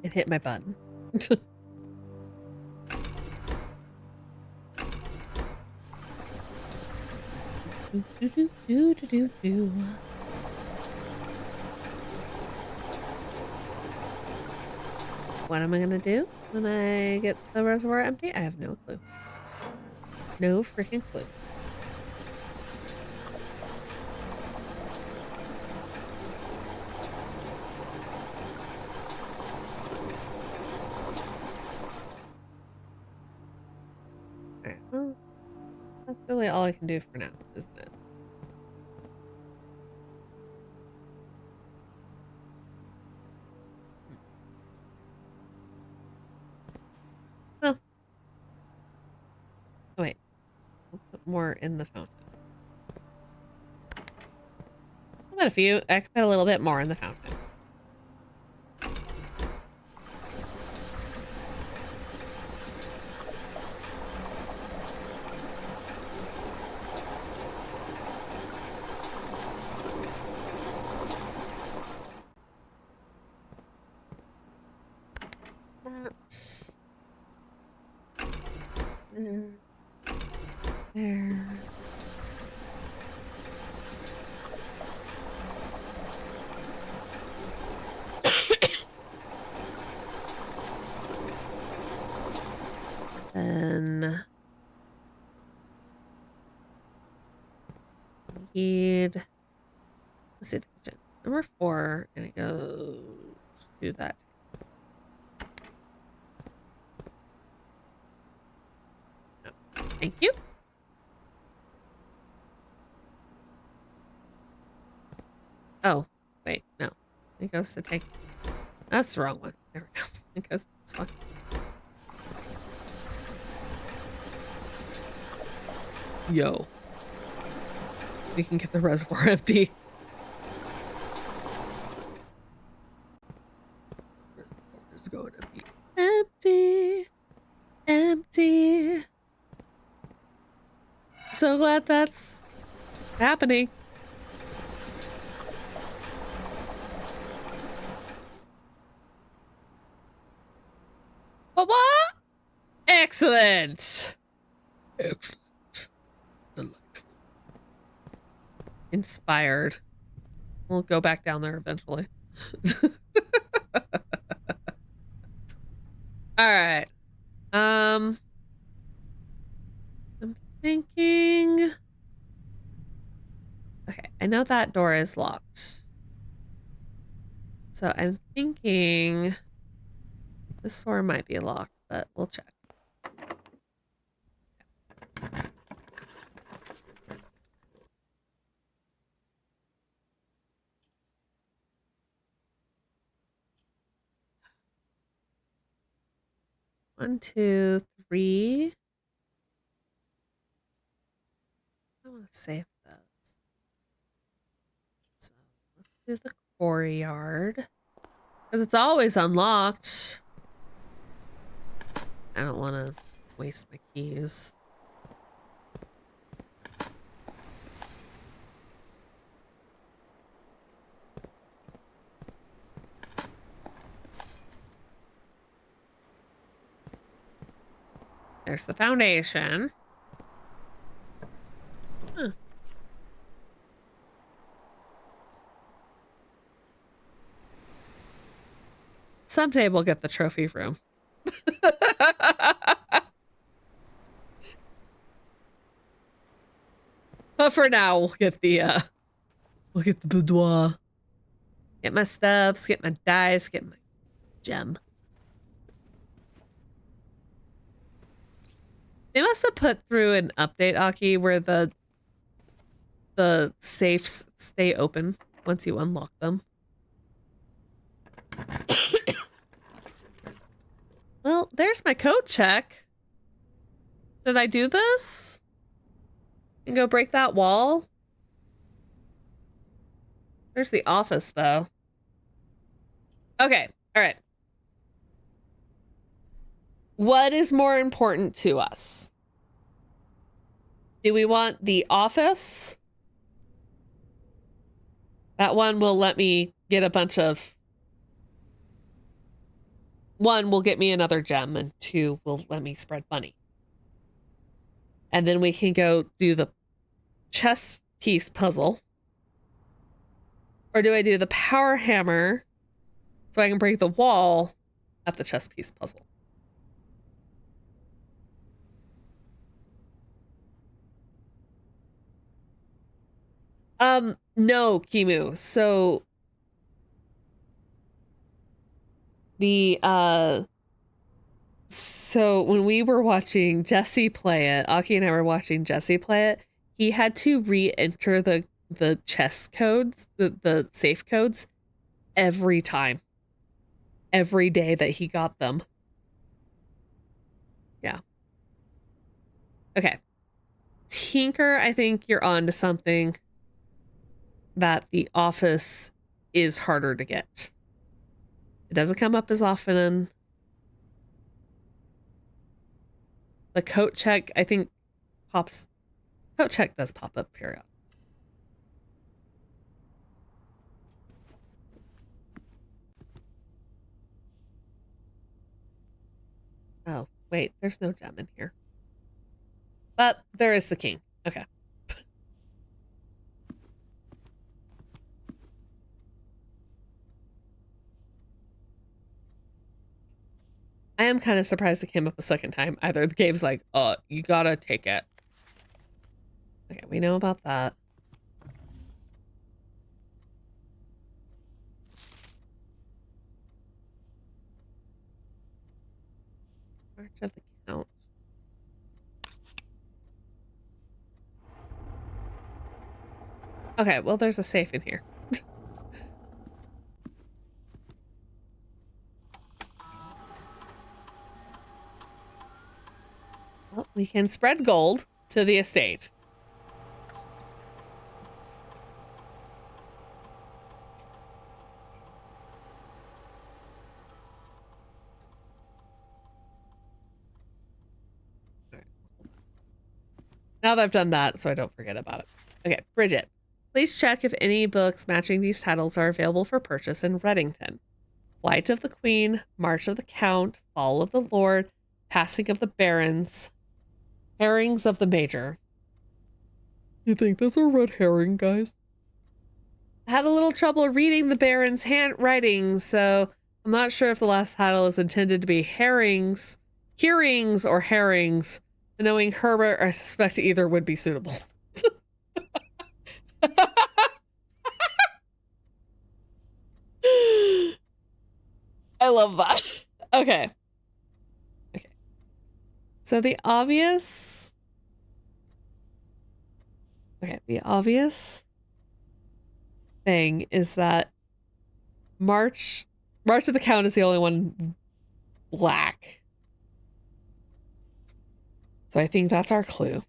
It hit my button. What am I gonna do when I get the reservoir empty? I have no clue. No freaking clue. Alright, well, that's really all I can do for now, isn't it? Oh. Oh, wait. I'll put more in the fountain. How about I could put a little bit more in the fountain. There. Then need, let's see, number 4, and it goes to that. No. Thank you. Oh, wait, no. It goes to take. That's the wrong one. There we go. It goes to this one. Yo. We can get the reservoir empty. It's going to be empty. Empty. So glad that's happening. What? Excellent. Excellent. Delightful. Inspired. We'll go back down there eventually. All right. I'm thinking. Okay, I know that door is locked. So I'm thinking this door might be locked, but we'll check. One, two, three. I want to save those. So let's do the courtyard. Because it's always unlocked. I don't want to waste my keys. There's the foundation. Huh. Someday we'll get the trophy room. But for now, we'll get the boudoir. Get my stuffs, get my dice, get my gem. They must have put through an update, Aki, where the safes stay open once you unlock them. Well, there's my code check. Did I do this? And go break that wall? There's the office, though. Okay, all right. What is more important to us? Do we want the office? That one will let me get a bunch of... One will get me another gem, and two will let me spread money. And then we can go do the chess piece puzzle. Or do I do the power hammer so I can break the wall at the chess piece puzzle? No, Kimu. So so when we were watching Jesse play it, Aki and I were watching Jesse play it, he had to re-enter the chess codes, the safe codes every time. Every day that he got them. Yeah. Okay. Tinker, I think you're on to something. That the office is harder to get. It doesn't come up as often. The coat check, I think, pops. Coat check does pop up period. Oh, wait, there's no gem in here. But there is the king. Okay. I am kind of surprised it came up a second time. Either the game's like, you gotta take it. Okay, we know about that. March of the Count. Okay, well, there's a safe in here. Well, we can spread gold to the estate. Now that I've done that, so I don't forget about it. Okay, Bridget. Please check if any books matching these titles are available for purchase in Reddington. Flight of the Queen, March of the Count, Fall of the Lord, Passing of the Barons, Herrings of the Major. You think those are red herring, guys? I had a little trouble reading the Baron's handwriting, so I'm not sure if the last title is intended to be hearings, or herrings. Knowing Herbert, I suspect either would be suitable. I love that. Okay. Okay. So the obvious... Okay, the obvious thing is that March of the Count is the only one black. So I think that's our clue.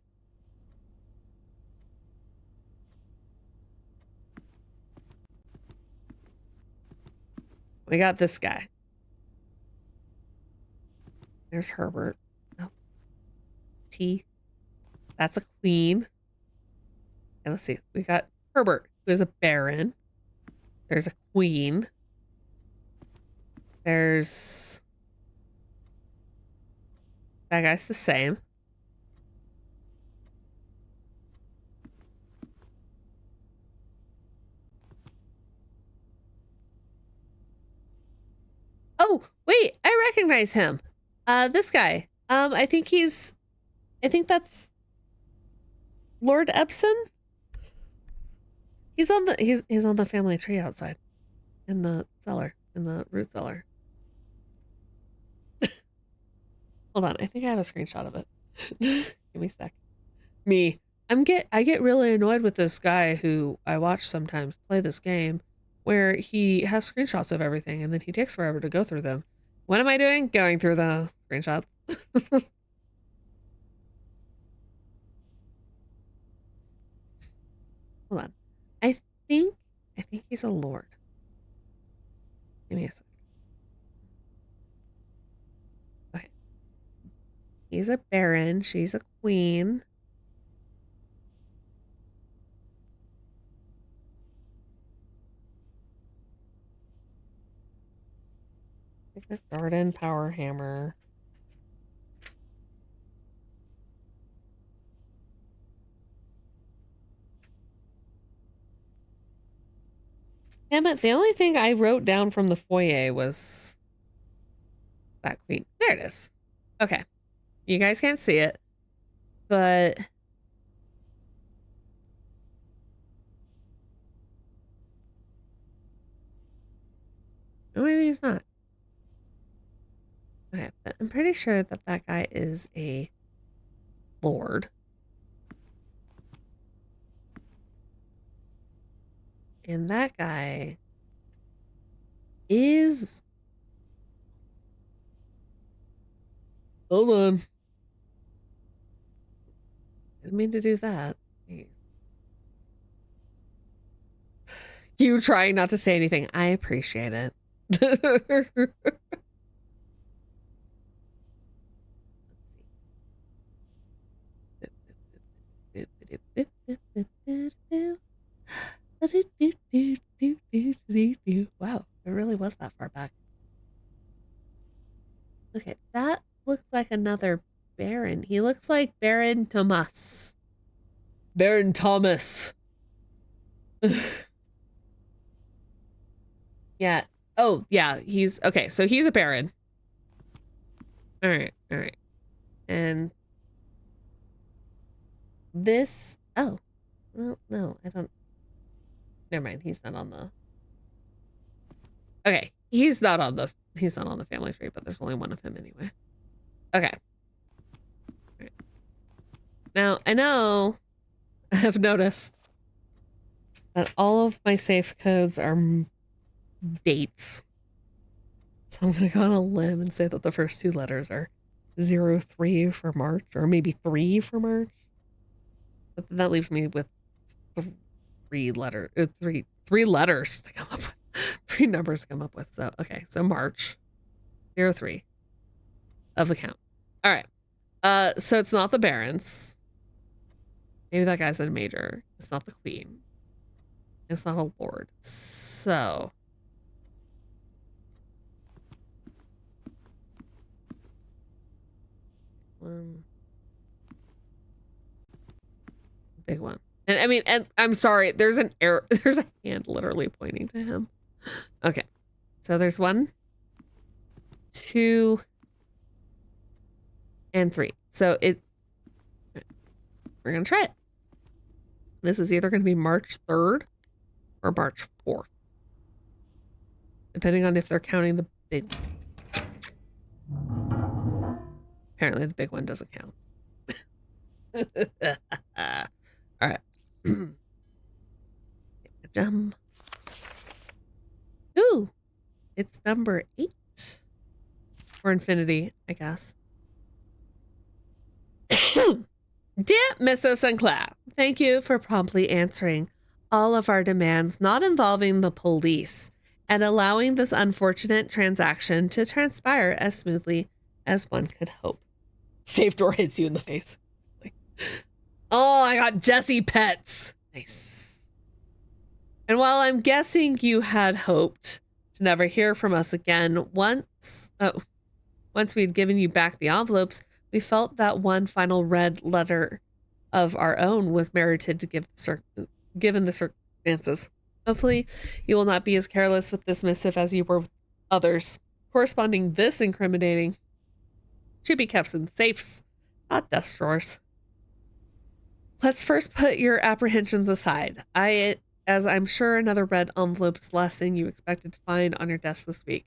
We got this guy. There's Herbert. Oh. T. That's a queen. And let's see. We got Herbert, who is a baron. There's a queen. There's... That guy's the same. Oh, wait, I recognize him. This guy. I think that's Lord Epson. He's on the family tree outside in the cellar, in the root cellar. Hold on, I think I have a screenshot of it. Give me a sec. Me I get really annoyed with this guy who I watch sometimes play this game where he has screenshots of everything and then he takes forever to go through them. What am I doing? Going through the screenshots. Hold on. I think he's a lord. Give me a sec. Okay. He's a baron. She's a queen. The garden power hammer. Damn it, the only thing I wrote down from the foyer was that queen. There it is. Okay. You guys can't see it, but oh, maybe he's not. Okay, but I'm pretty sure that that guy is a lord. And that guy is... Hold on. Didn't mean to do that. You trying not to say anything. I appreciate it. Wow, it really was that far back. Look at that. Looks like another Baron. He looks like Baron Thomas. Baron Thomas. Yeah. Oh, yeah. He's okay. So he's a Baron. All right. All right. And this. Oh, well, no, I don't. Never mind. He's not on the. Okay, he's not on the family tree, but there's only one of him anyway. Okay. Right. Now I know I have noticed that all of my safe codes are dates. So I'm gonna go on a limb and say that the first two letters are 03 for March, or maybe 3 for March. But that leaves me with three letters to come up with. 3 numbers to come up with. So okay, so March 03 of the count. All right. So it's not the barons. Maybe that guy's a major. It's not the queen. It's not a lord. So one big one. And I mean, and I'm sorry, there's an arrow, there's a hand literally pointing to him. Okay. So there's 1, 2, and 3. So we're gonna try it. This is either gonna be March 3rd or March 4th. Depending on if they're counting the big one. Apparently the big one doesn't count. All right. Jump. Ooh, it's number 8. Or infinity, I guess. Dear Mrs. Sinclair, thank you for promptly answering all of our demands not involving the police and allowing this unfortunate transaction to transpire as smoothly as one could hope. Safe door hits you in the face. Oh, I got Jessie pets. Nice. And while I'm guessing you had hoped to never hear from us again, once we'd given you back the envelopes, we felt that one final red letter of our own was merited to given the circumstances. Hopefully, you will not be as careless with this missive as you were with others. Corresponding this incriminating should be kept in safes, not desk drawers. Let's first put your apprehensions aside. As I'm sure another red envelope is the last thing you expected to find on your desk this week.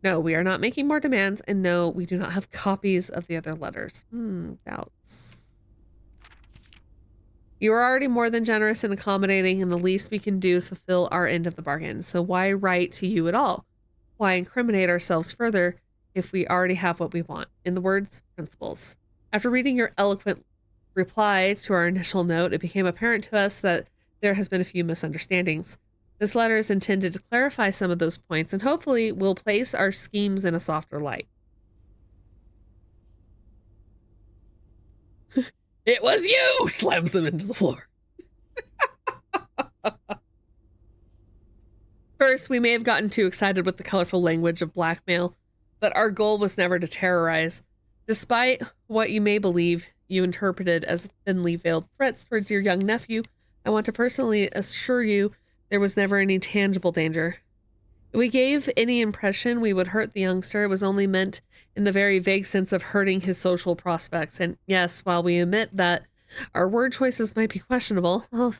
No, we are not making more demands, and no, we do not have copies of the other letters. Doubts. You are already more than generous and accommodating, and the least we can do is fulfill our end of the bargain. So why write to you at all? Why incriminate ourselves further if we already have what we want? In the words, principles. After reading your eloquent reply to our initial note, it became apparent to us that there has been a few misunderstandings. This letter is intended to clarify some of those points and hopefully will place our schemes in a softer light. It was you! Slams them into the floor. First, we may have gotten too excited with the colorful language of blackmail, but our goal was never to terrorize. Despite what you may believe you interpreted as thinly veiled threats towards your young nephew, I want to personally assure you there was never any tangible danger. If we gave any impression we would hurt the youngster, it was only meant in the very vague sense of hurting his social prospects. And yes, while we admit that our word choices might be questionable, well,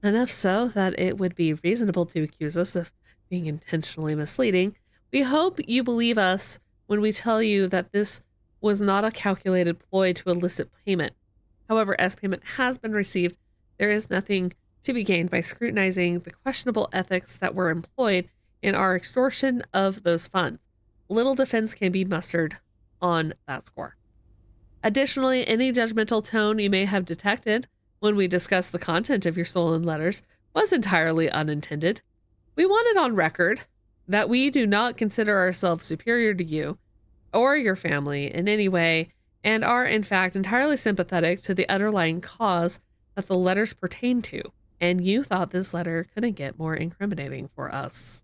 enough so that it would be reasonable to accuse us of being intentionally misleading, we hope you believe us when we tell you that this was not a calculated ploy to elicit payment. However, as payment has been received, there is nothing to be gained by scrutinizing the questionable ethics that were employed in our extortion of those funds. Little defense can be mustered on that score. Additionally, any judgmental tone you may have detected when we discussed the content of your stolen letters was entirely unintended. We want it on record that we do not consider ourselves superior to you or your family in any way, and are in fact entirely sympathetic to the underlying cause that the letters pertain to. And you thought this letter couldn't get more incriminating for us.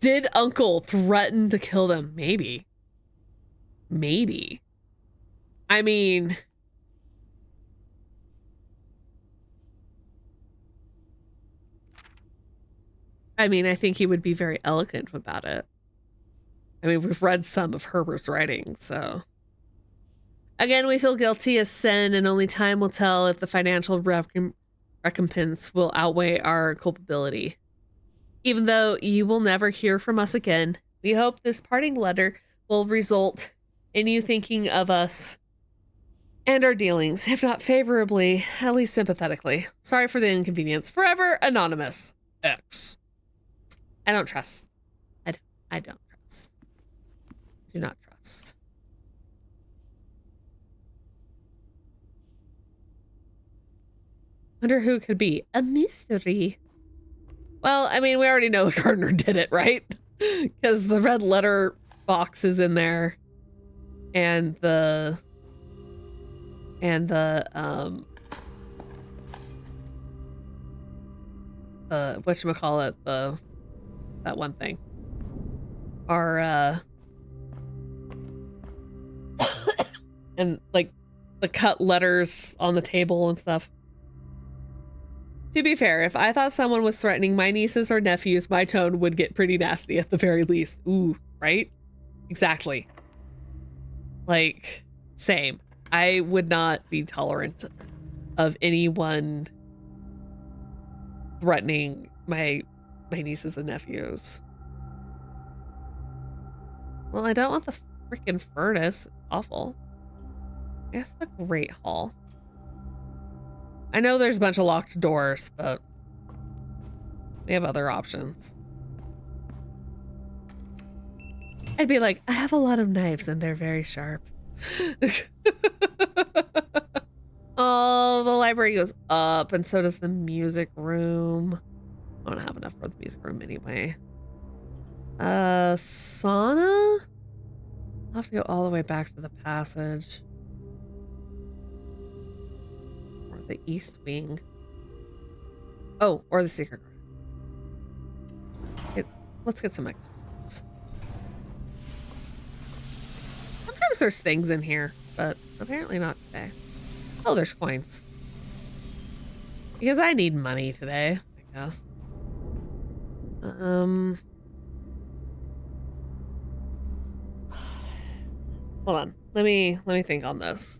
Did Uncle threaten to kill them? Maybe. Maybe. I mean, I think he would be very eloquent about it. I mean, we've read some of Herbert's writings, so. Again, we feel guilty as sin, and only time will tell if the financial recompense will outweigh our culpability. Even though you will never hear from us again, we hope this parting letter will result in you thinking of us and our dealings, if not favorably, at least sympathetically. Sorry for the inconvenience. Forever Anonymous X. I don't trust. I don't trust. Do not trust. Wonder who it could be. A mystery. Well, I mean, we already know the gardener did it, right? Because the red letter box is in there. And the whatchamacallit, that one thing. Our, and like the cut letters on the table and stuff. To be fair, if I thought someone was threatening my nieces or nephews, my tone would get pretty nasty at the very least. Ooh, right? Exactly. Like, same. I would not be tolerant of anyone threatening my nieces and nephews. Well, I don't want the freaking furnace. It's awful. I guess the Great Hall. I know there's a bunch of locked doors, but we have other options. I'd be like, I have a lot of knives and they're very sharp. Oh, the library goes up and so does the music room. I don't have enough for the music room anyway. Sauna? I'll have to go all the way back to the passage. The East Wing. Oh, or the secret garden. Let's get some exercise. Sometimes there's things in here, but apparently not today. Oh, there's coins. Because I need money today, I guess. Hold on. Let me think on this.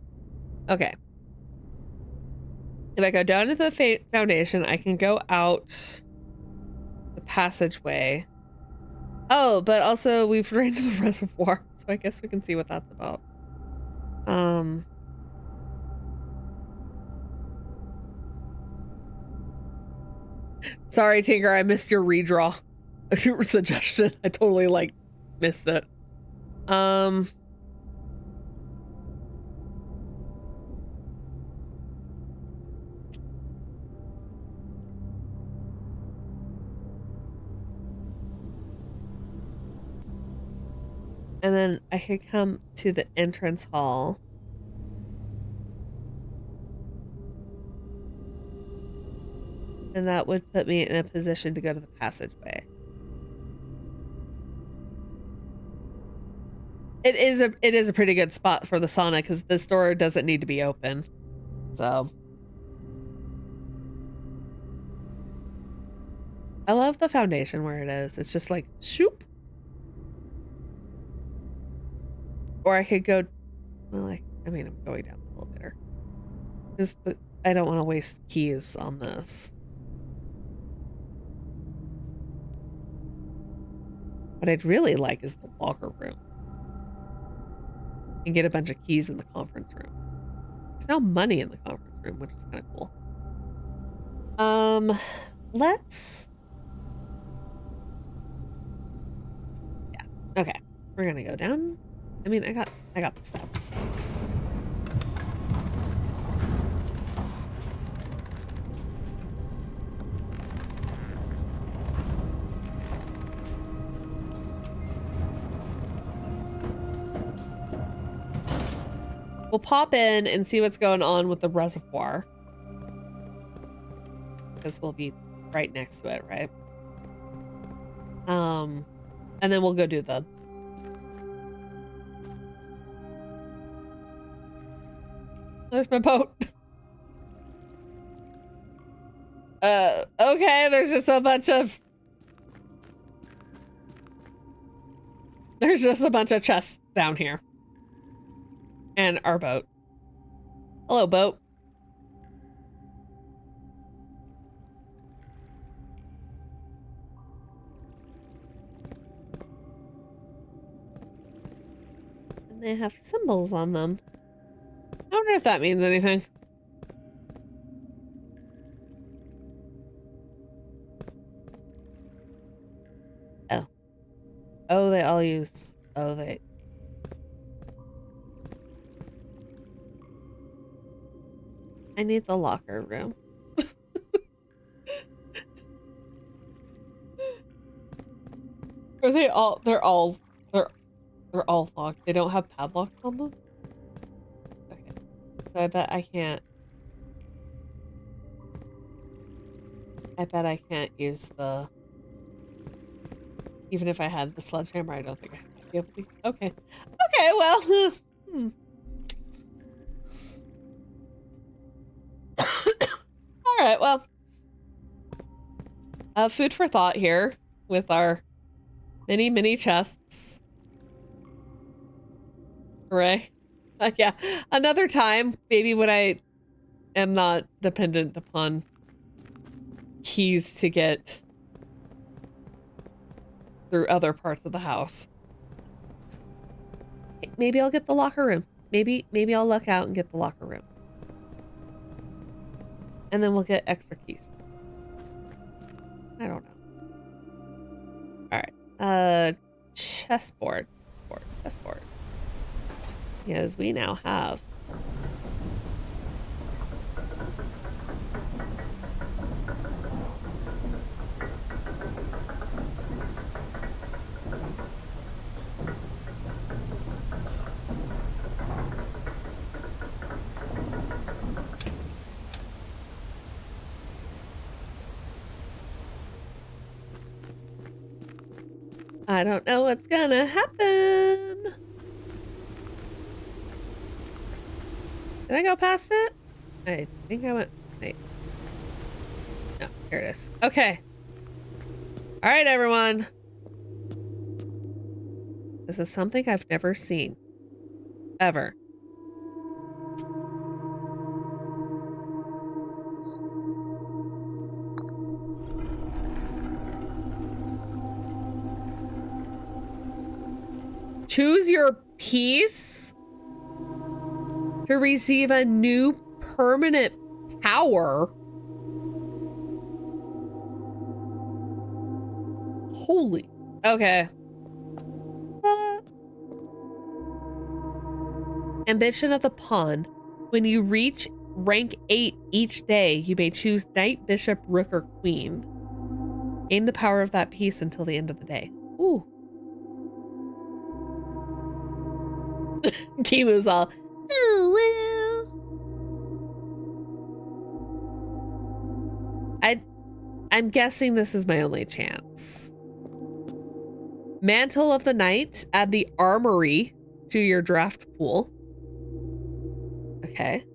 Okay. If I go down to the foundation, I can go out the passageway. Oh, but also we've ran to the reservoir, so I guess we can see what that's about. Sorry, Tinker, I missed your redraw suggestion. I totally like missed it. And then I could come to the entrance hall. And that would put me in a position to go to the passageway. It is a pretty good spot for the sauna because this door doesn't need to be open. So I love the foundation where it is. It's just like shoop. Or I could go, well, like, I mean, I'm going down the elevator. Because I don't want to waste keys on this. What I'd really like is the locker room. And get a bunch of keys in the conference room. There's no money in the conference room, which is kind of cool. Let's... Yeah, okay. We're gonna go down. I mean, I got the steps. We'll pop in and see what's going on with the reservoir. Because we'll be right next to it, right? And then we'll go do the... There's my boat. Okay, there's just a bunch of... There's just a bunch of chests down here. And our boat. Hello, boat. And they have symbols on them. I wonder if that means anything. Oh. Oh, they all use... Oh, they... I need the locker room. Are they all... They're all locked. They don't have padlocks on them? Okay. So I bet I can't... I bet I can't use the... Even if I had the sledgehammer, I don't think I'd be able to... Okay. Okay, well... All right, well, food for thought here with our mini chests. Hooray. Yeah, another time, maybe when I am not dependent upon keys to get through other parts of the house. Maybe I'll get the locker room. Maybe I'll luck out and get the locker room. And then we'll get extra keys. I don't know. Alright. Chessboard. Chessboard. Because we now have... I don't know what's gonna happen. Did I go past it? I think I went... Wait. No, here it is. Okay. All right, everyone. This is something I've never seen. Ever. Choose your piece to receive a new permanent power. holy. Okay. Ambition of the pawn. When you reach rank 8 each day, you may choose knight, bishop, rook, or queen. Gain the power of that piece until the end of the day. Ooh. Kimu's all, ooh, well. I'm guessing this is my only chance. Mantle of the Knight. Add the armory to your draft pool. Okay.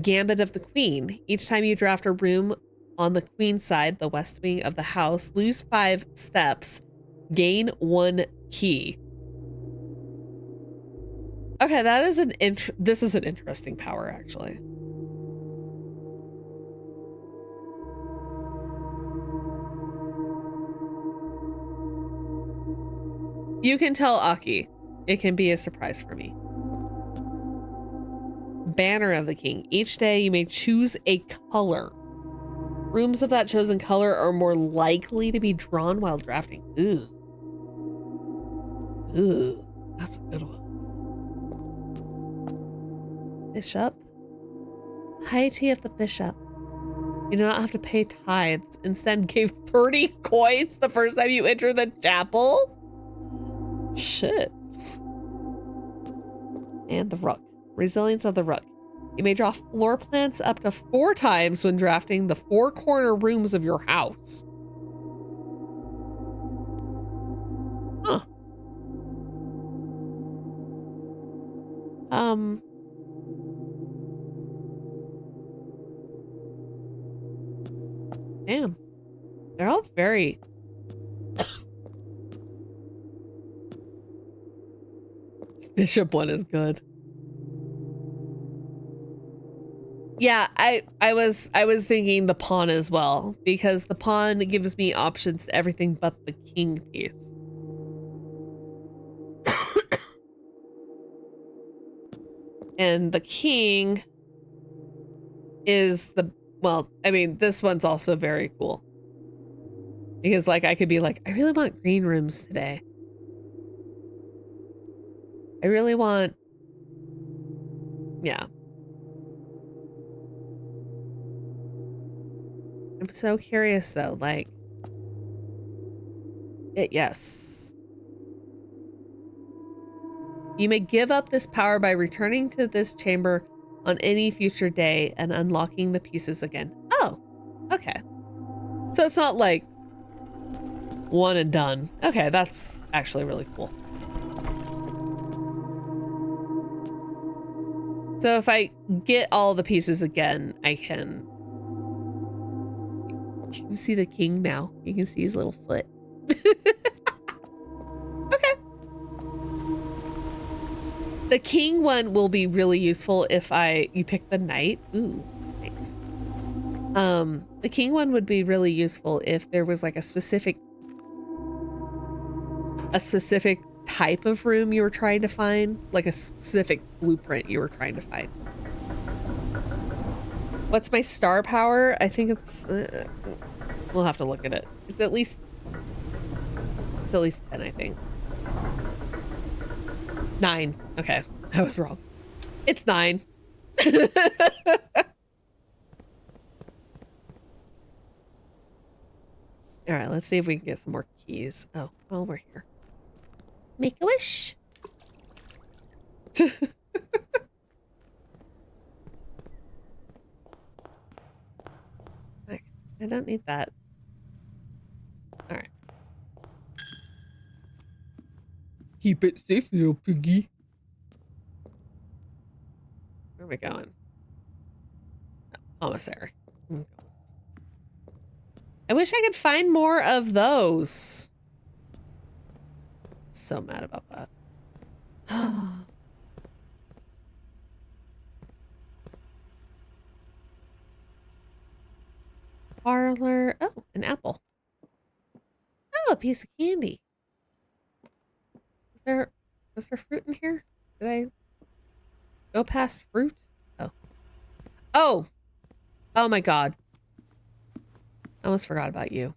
Gambit of the Queen. Each time you draft a room on the queen side, the west wing of the house, lose 5 steps, gain 1 key. Okay, that is this is an interesting power, actually. You can tell Aki. It can be a surprise for me. Banner of the King. Each day you may choose a color. Rooms of that chosen color are more likely to be drawn while drafting. Ooh. Ooh. That's a good one. Bishop. Piety of the Bishop. You do not have to pay tithes. Instead, give 30 coins the first time you enter the chapel. Shit. And the Rook. Resilience of the Rook. You may draw floor plans up to 4 times when drafting the 4 corner rooms of your house. Huh. Damn. They're all very... Bishop one is good. Yeah, I was thinking the pawn as well, because the pawn gives me options to everything but the king piece. And the king is the, well, I mean, this one's also very cool. Because like I could be like, I really want green rooms today. I really want, yeah. I'm so curious though, like, yes. You may give up this power by returning to this chamber on any future day and unlocking the pieces again. Oh, okay. So it's not like one and done. Okay, that's actually really cool. So if I get all the pieces again, I can... You can see the king now. You can see his little foot. Okay. The king one will be really useful if you pick the knight. Ooh, thanks. The king one would be really useful if there was like a specific type of room you were trying to find, like a specific blueprint you were trying to find. What's my star power? I think it's we'll have to look at it. It's at least 10, I think. 9. Okay, I was wrong. It's 9. All right, let's see if we can get some more keys. Oh, well, we're here. Make a wish. I don't need that. All right. Keep it safe, little piggy. Where are we going? Oh, commissary. I wish I could find more of those. So mad about that. Parlor. Oh, an apple. Oh, a piece of candy. Was there fruit in here? Did I go past fruit? Oh. Oh! Oh my god. I almost forgot about you.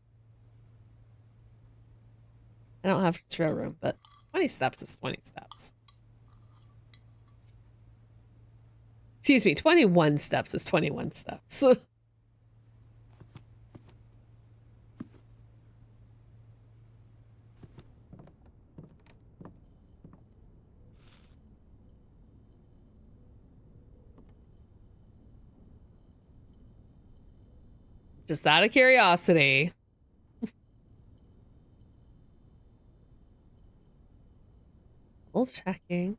I don't have showroom, but 20 steps is 20 steps. Excuse me, 21 steps is 21 steps. Just out of curiosity. Double checking.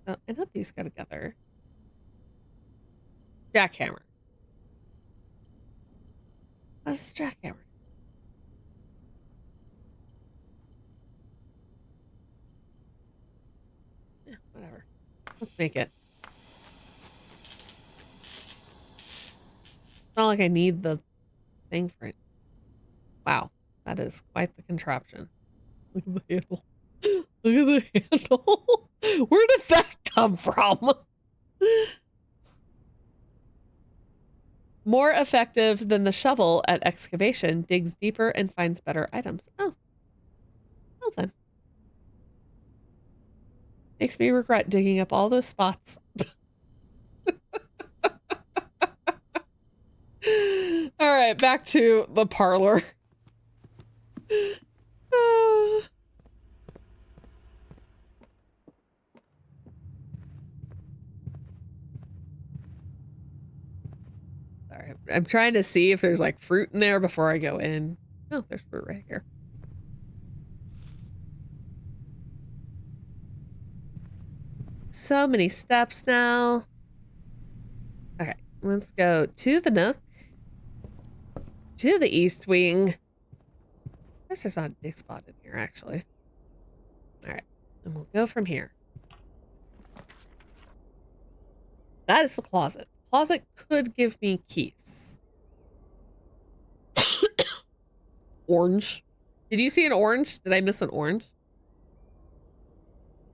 Oh, I know these go together. Jackhammer. That's the jackhammer. Yeah, whatever. Let's make it. It's not like I need the thing for it. Wow, that is quite the contraption. Look at the handle. Look at the handle. Where did that come from? More effective than the shovel at excavation, digs deeper and finds better items. Oh. Well then. Makes me regret digging up all those spots. All right, back to the parlor. Sorry, I'm trying to see if there's like fruit in there before I go in. Oh, there's fruit right here. So many steps now. Okay, let's go to the nook. To the east wing. I guess there's not a dig spot in here, actually. All right, and we'll go from here. That is the closet. Closet could give me keys. Orange. Did you see an orange? Did I miss an orange?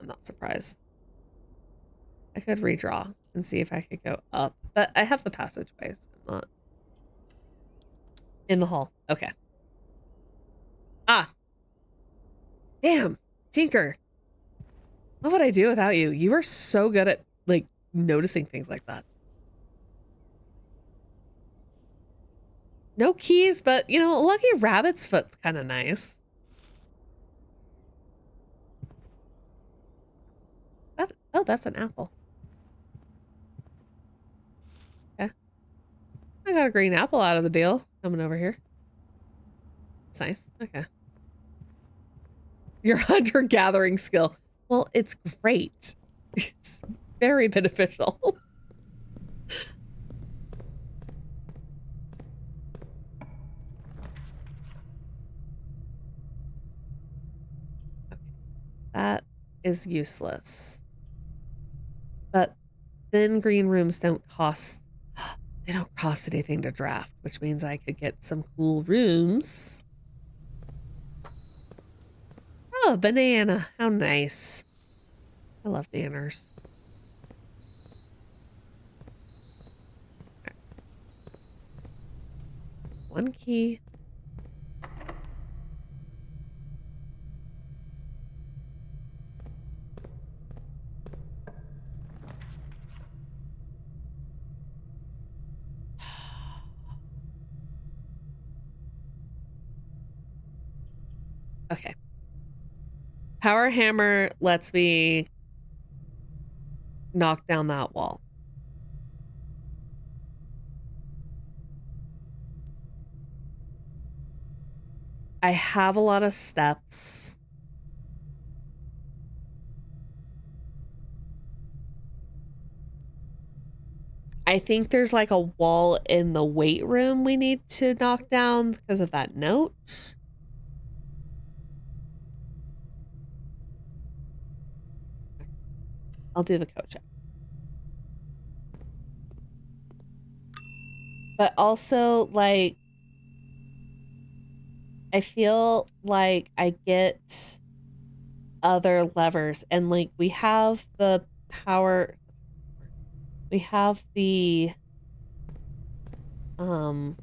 I'm not surprised. I could redraw and see if I could go up, but I have the passageways. I'm not in the hall. Okay. Ah. Damn. Tinker. What would I do without you? You are so good at, like, noticing things like that. No keys, but, you know, a lucky rabbit's foot's kind of nice. Oh, that's an apple. Okay. I got a green apple out of the deal coming over here. It's nice. Okay. Your hunter-gathering skill. Well, it's great. It's very beneficial. Okay. That is useless. But then green rooms don't cost... They don't cost anything to draft, which means I could get some cool rooms. Oh, banana. How nice. I love nanners. Okay. One key. Okay. Power hammer lets me knock down that wall. I have a lot of steps. I think there's like a wall in the weight room we need to knock down because of that note. I'll do the code check. But also, like, I feel like I get other levers, and like we have the power, we have the Um,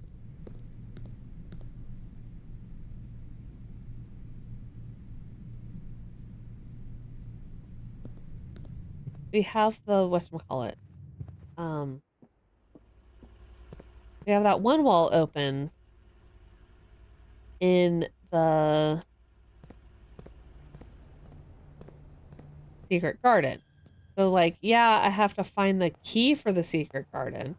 we have the whatchamacallit. We have that one wall open in the secret garden. So like, yeah, I have to find the key for the secret garden.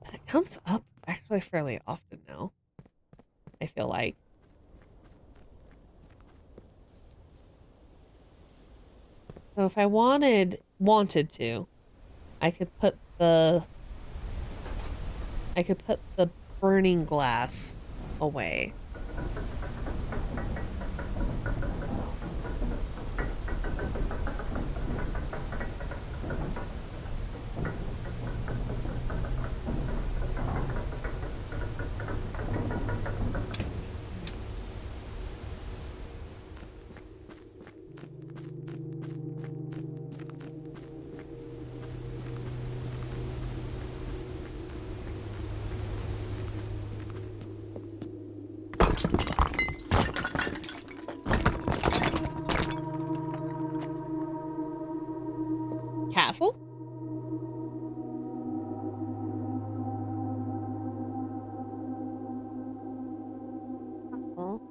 But it comes up actually fairly often now, I feel like. So if I wanted to, I could put the burning glass away. Castle? Castle.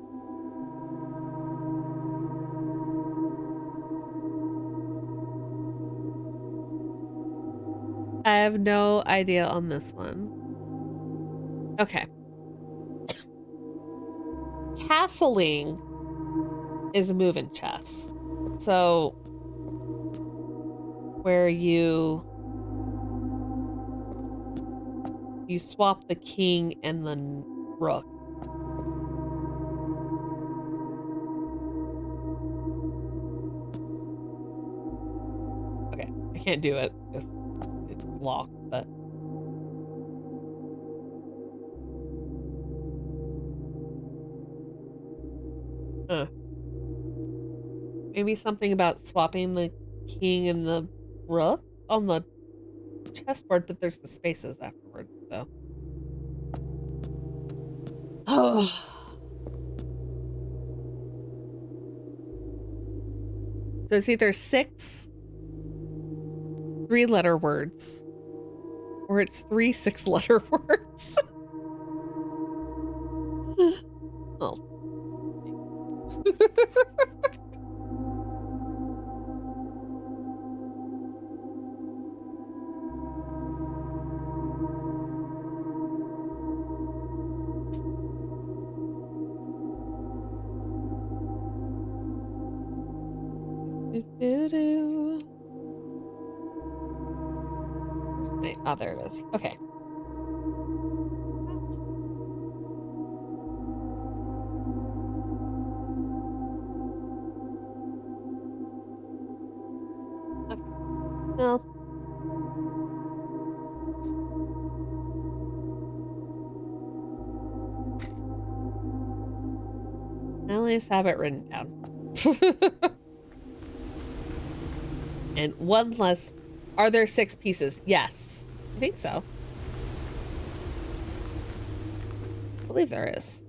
I have no idea on this one. Okay. Castling is a move in chess. So where you swap the king and the rook. Okay, I can't do it because it's locked, but maybe something about swapping the king and the rook on the chessboard, but there's the spaces afterwards, so. Oh. So it's either 6 3-letter words or it's 3 6-letter words. Oh. Oh, there it is. Okay. Okay. Well. I at least have it written down. And one less. Are there 6 pieces? Yes. I think so. I believe there is.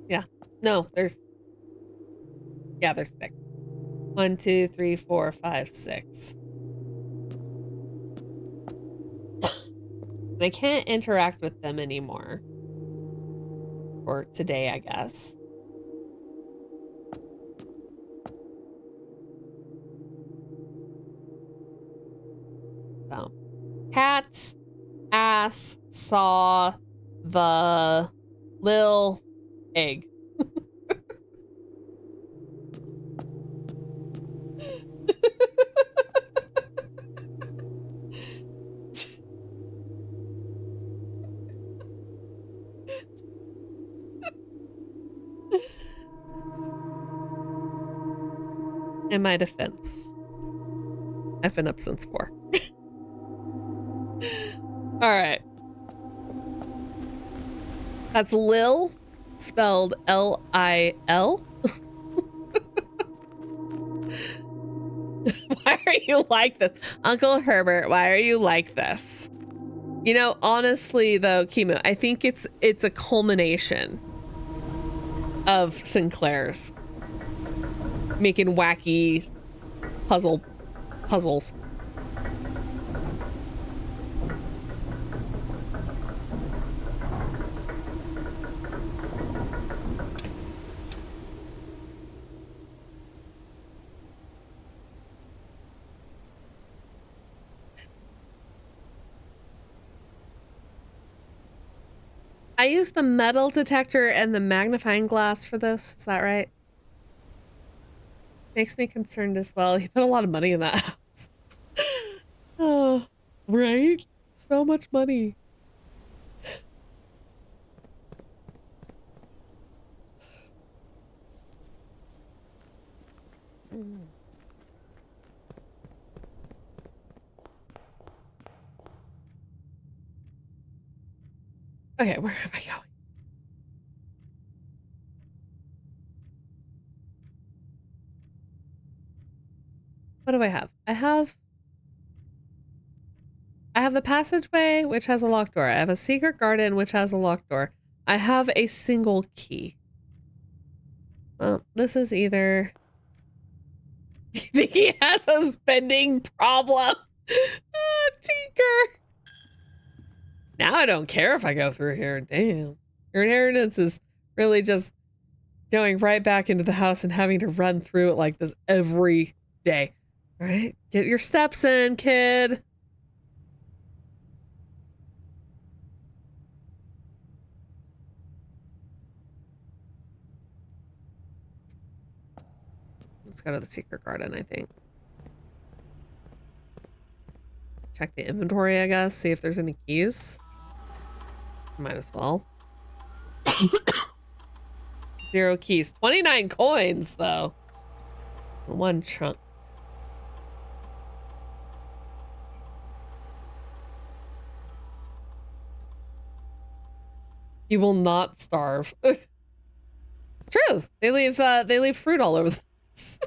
Yeah. No, there's. Yeah, there's 6. 1, 2, 3, 4, 5, 6. And I can't interact with them anymore. Or today, I guess. So, cat, ass, saw, the lil, egg. In my defense, I've been up since 4. All right. That's Lil, spelled L-I-L. Why are you like this? Uncle Herbert, why are you like this? You know, honestly though, Chemo, I think it's a culmination of Sinclair's making wacky puzzles. I used the metal detector and the magnifying glass for this. Is that right? Makes me concerned as well. He put a lot of money in that house. Oh, right? So much money. Okay, where am I going? What do I have? I have the passageway, which has a locked door. I have a secret garden, which has a locked door. I have a single key. Well, this is either... You think he has a spending problem? Oh, Tinker! Now I don't care if I go through here. Damn. Your inheritance is really just going right back into the house and having to run through it like this every day. All right? Get your steps in, kid. Let's go to the secret garden, I think. Check the inventory, I guess. See if there's any keys. Might as well. 0 keys. 29 coins, though. 1 chunk. You will not starve. True. They leave fruit all over the place.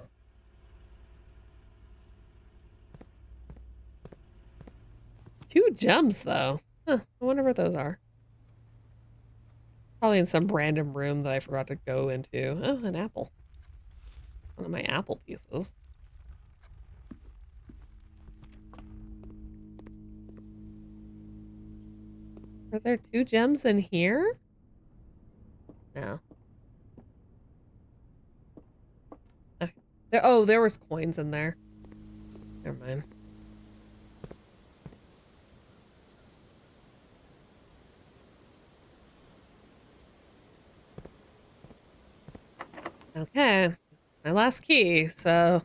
2 gems, though. Huh, I wonder what those are. Probably in some random room that I forgot to go into. Oh, an apple. One of my apple pieces. Are there 2 gems in here? No. Okay. There was coins in there. Never mind. Okay. My last key, so...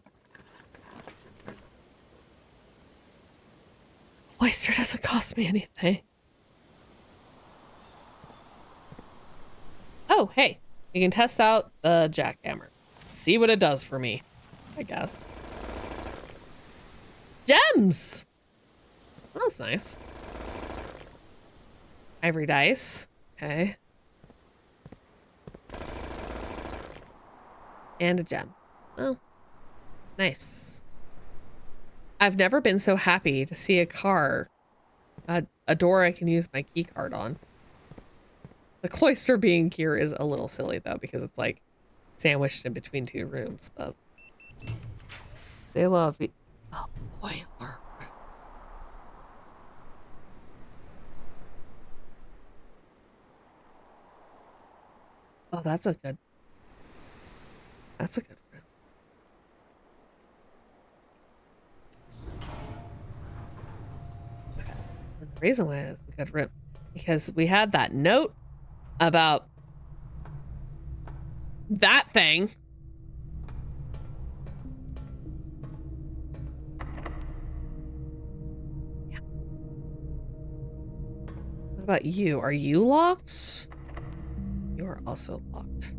Oyster doesn't cost me anything. Oh, hey. You can test out the jackhammer. See what it does for me, I guess. Gems! Oh, that's nice. Ivory dice. Okay. And a gem. Oh, nice. I've never been so happy to see a car, a door I can use my key card on. The cloister being here is a little silly though, because it's like sandwiched in between 2 rooms, but they love it. Oh, boiler. Oh, that's a good room. And the reason why it's a good room, because we had that note about that thing. Yeah. What about you? Are you locked? You are also locked.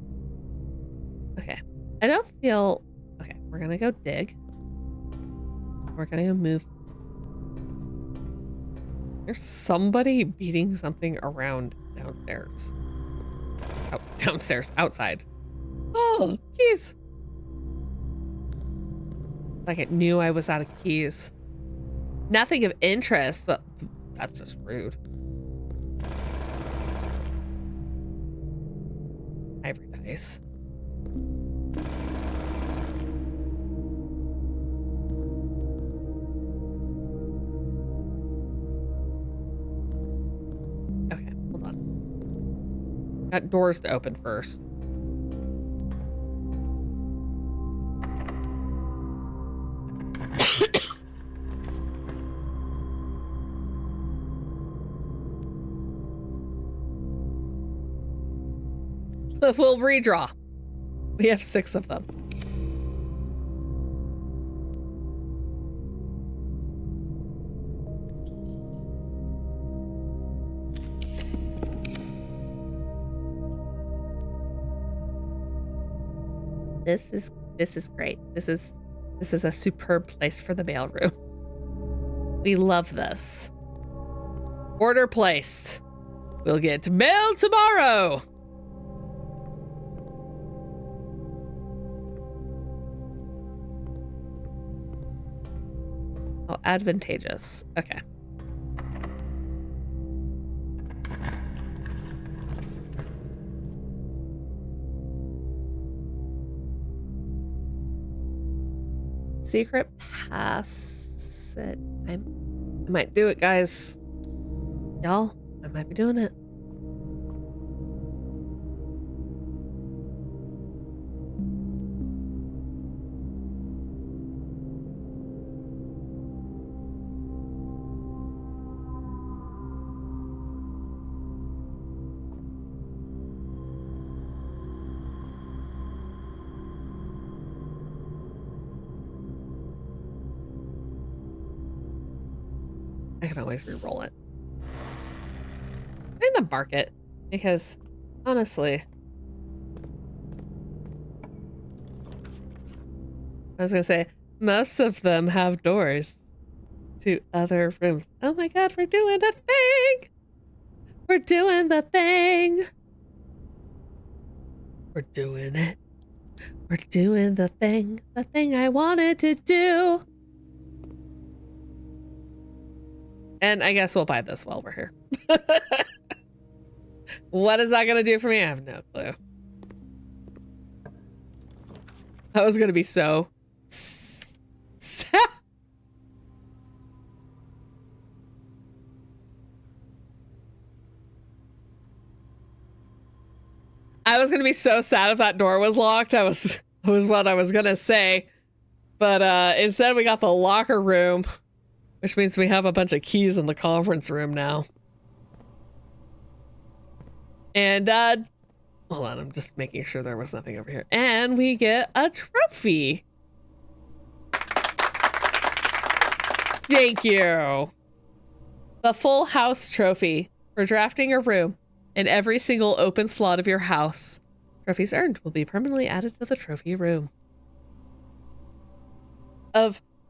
Okay. I don't feel... Okay, we're gonna go dig. We're gonna go move. There's somebody beating something around downstairs. Oh, downstairs, outside. Oh, keys. Like it knew I was out of keys. Nothing of interest, but That's just rude. Ivory dice. Okay, hold on. Got doors to open first. We'll redraw. We have 6 of them. This is great. This is a superb place for the mailroom. We love this. Order placed. We'll get mail tomorrow. Oh, advantageous. Okay. Secret passage. I might do it, guys. Y'all, I might be doing it. I can always re-roll it. I'm gonna mark it because honestly, I was gonna say most of them have doors to other rooms. Oh my god, we're doing a thing! We're doing the thing! We're doing it. We're doing the thing I wanted to do. And I guess we'll buy this while we're here. What is that gonna do for me? I have no clue. That was gonna be so I was gonna be so sad if that door was locked. Was what I was gonna say. But instead we got the locker room, which means we have a bunch of keys in the conference room now. And hold on, I'm just making sure there was nothing over here. And we get a trophy. Thank you. The full house trophy for drafting a room in every single open slot of your house. Trophies earned will be permanently added to the trophy room.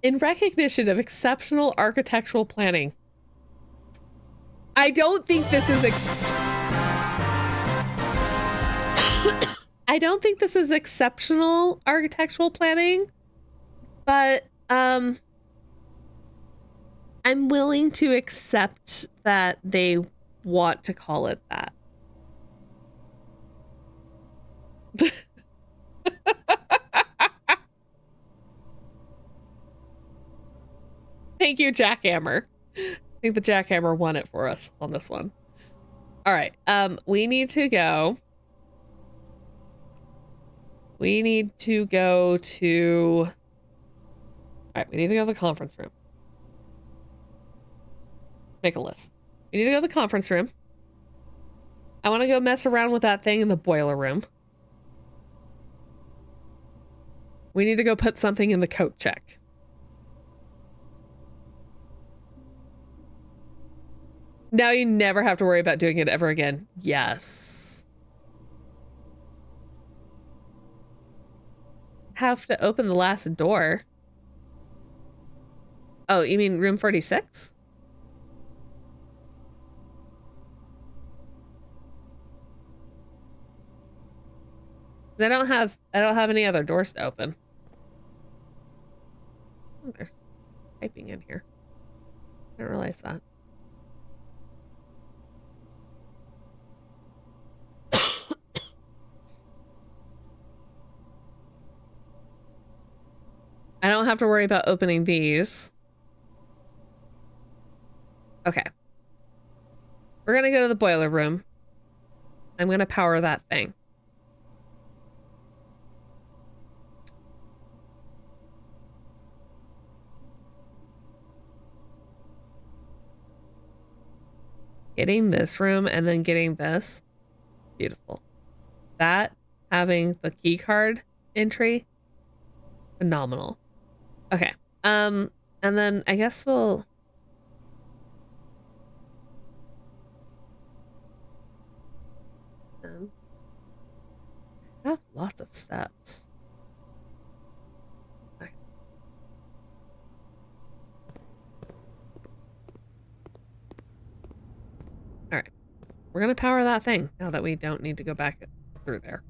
In recognition of exceptional architectural planning. I don't think this is I don't think this is exceptional architectural planning, but I'm willing to accept that they want to call it that. Thank you, Jackhammer. I think the Jackhammer won it for us on this one. All right, we need to go. We need to go to... All right, we need to go to the conference room. Make a list. We need to go to the conference room. I want to go mess around with that thing in the boiler room. We need to go put something in the coat check. Now you never have to worry about doing it ever again. Yes. Have to open the last door. Oh, you mean room 46? I don't have any other doors to open. Oh, there's typing in here. I didn't realize that. I don't have to worry about opening these. Okay. We're gonna go to the boiler room. I'm gonna power that thing. Getting this room and then getting this. Beautiful. That, having the key card entry, phenomenal. Okay. And then I guess we'll... I have lots of steps. Okay. All right. We're gonna power that thing now that we don't need to go back through there.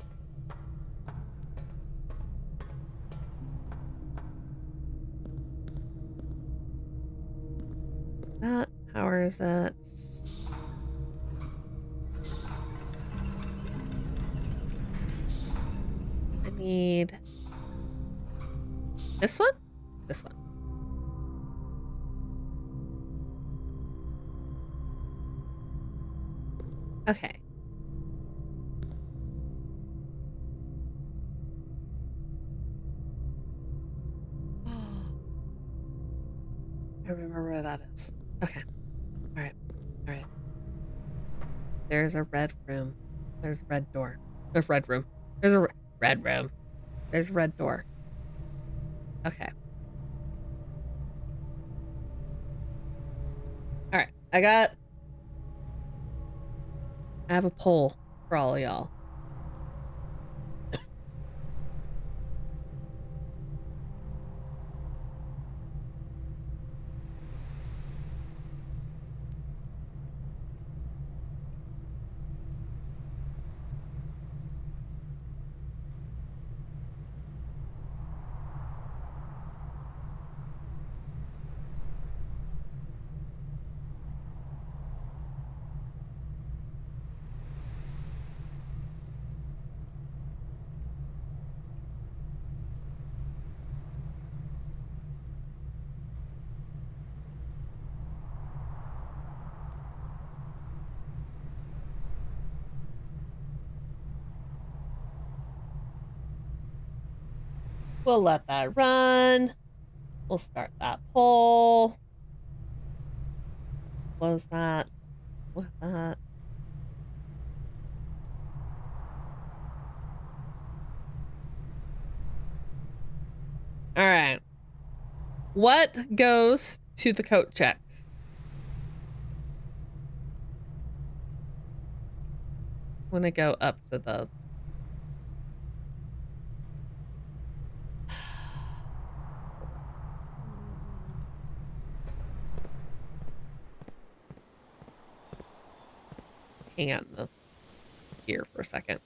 That powers it. I need this one? This one. Okay. I remember where that is. Okay. All right. All right. There's a red room. There's a red door. There's a red room. There's a red room. There's a red door. Okay. All right. I have a poll for all of y'all. We'll let that run. We'll start that poll. Close that. With that. All right. What goes to the coat check? I'm gonna go up to the... Hang on the gear for a second.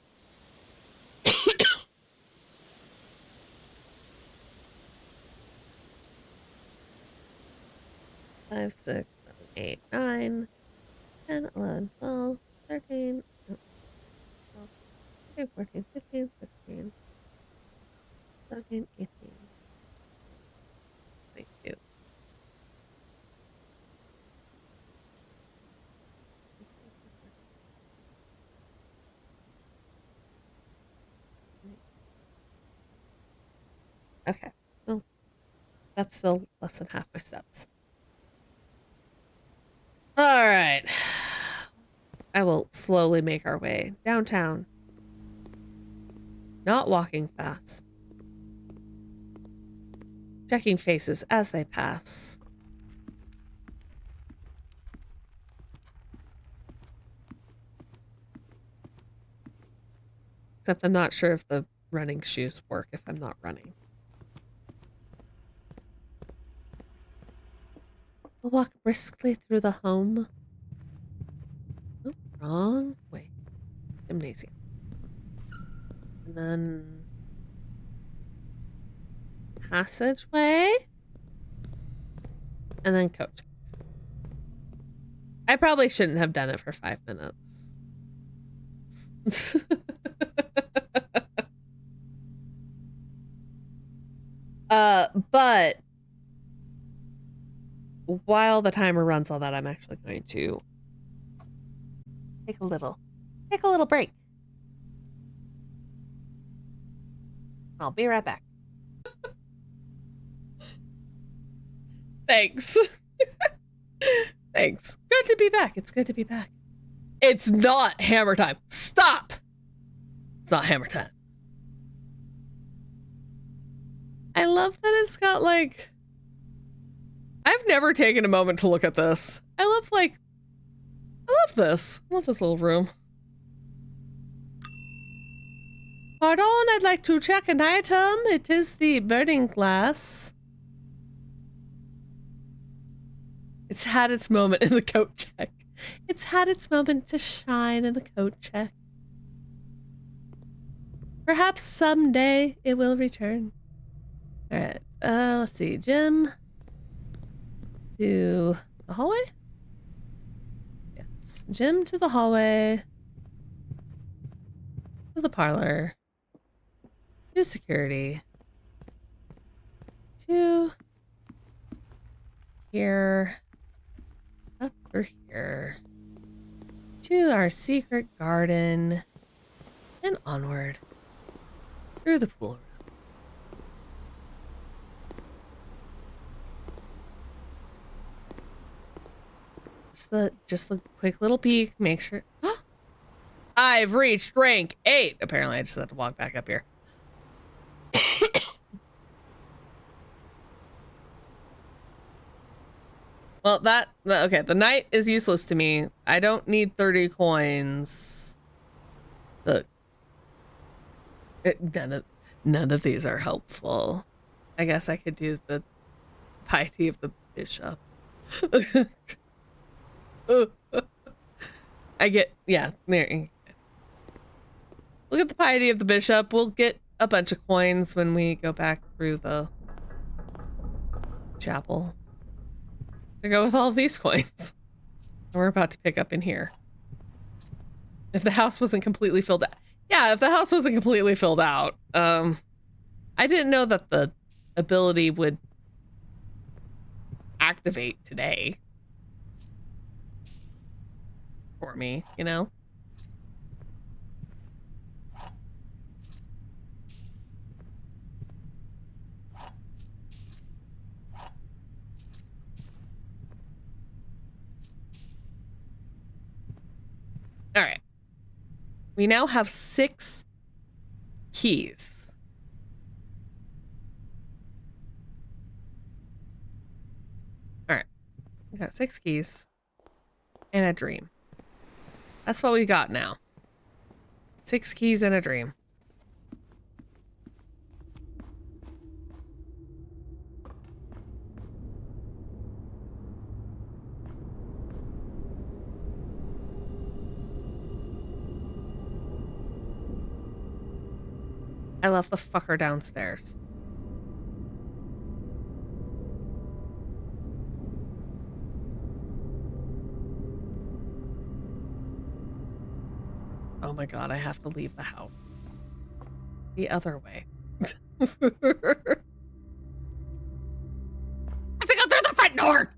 5, 6, 7, 8, 9, 10, 11, 12, 13, 14, 15, 16, 17, 18, 22. Okay, well, that's still less than half my steps. All right. I will slowly make our way downtown. Not walking fast. Checking faces as they pass. Except I'm not sure if the running shoes work if I'm not running. I'll walk briskly through the home. Oh, wrong way. Gymnasium. And then... passageway. And then coach. I probably shouldn't have done it for 5 minutes. But while the timer runs all that, I'm actually going to take a little break. I'll be right back. Thanks. Thanks. Good to be back. It's good to be back. It's not hammer time. Stop. It's not hammer time. I love that it's got like, I've never taken a moment to look at this. I love this. I love this little room. Pardon, I'd like to check an item. It is the burning glass. It's had its moment in the coat check. It's had its moment to shine in the coat check. Perhaps someday it will return. All right, let's see. Gym to the hallway? Yes, gym to the hallway. To the parlor. To security. To here. Up or here. To our secret garden. And onward. Through the pool room. Just the quick little peek, make sure. I've reached rank 8. Apparently, I just have to walk back up here. Well, okay, the knight is useless to me. I don't need 30 coins. Look. None of these are helpful. I guess I could do the piety of the bishop. Yeah, there. Look at the piety of the bishop. We'll get a bunch of coins when we go back through the chapel to go with all of these coins we're about to pick up in here. If the house wasn't completely filled out. Yeah, if the house wasn't completely filled out. I didn't know that the ability would activate today. For me, you know? All right. We now have 6 keys. All right. We got 6 keys and a dream. That's what we got now. 6 keys and a dream. I left the fucker downstairs. Oh my god, I have to leave the house. The other way. I have to go through the front door!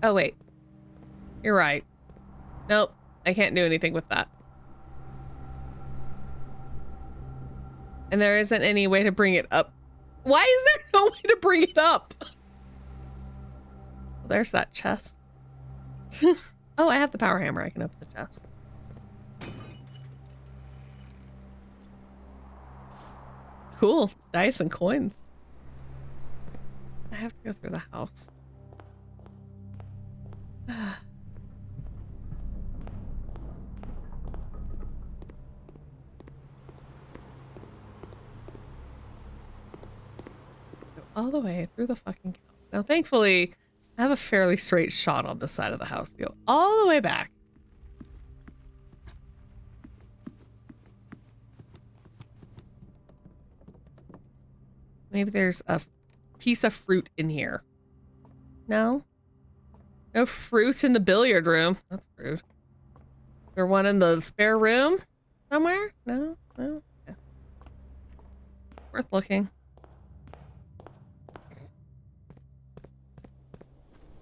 Oh wait. You're right. Nope, I can't do anything with that. And there isn't any way to bring it up. Why is there no way to bring it up? Well, there's that chest. Oh, I have the power hammer. I can open the chest. Cool. Dice and coins. I have to go through the house. All the way through the fucking couch. Now, thankfully, I have a fairly straight shot on this side of the house to go all the way back. Maybe there's a piece of fruit in here. No? No fruit in the billiard room. That's rude. there one in the spare room somewhere? No? No? Yeah. Worth looking.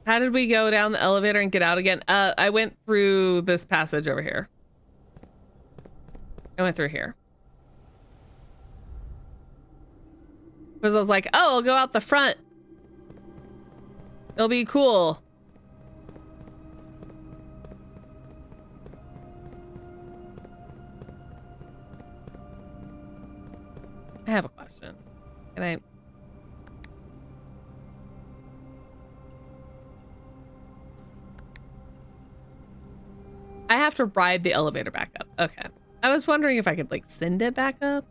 How did we go down the elevator and get out again? I went through this passage over here. I went through here. Because I was like, oh, I'll go out the front. It'll be cool. I have a question. Can I have to ride the elevator back up. Okay. I was wondering if I could like send it back up.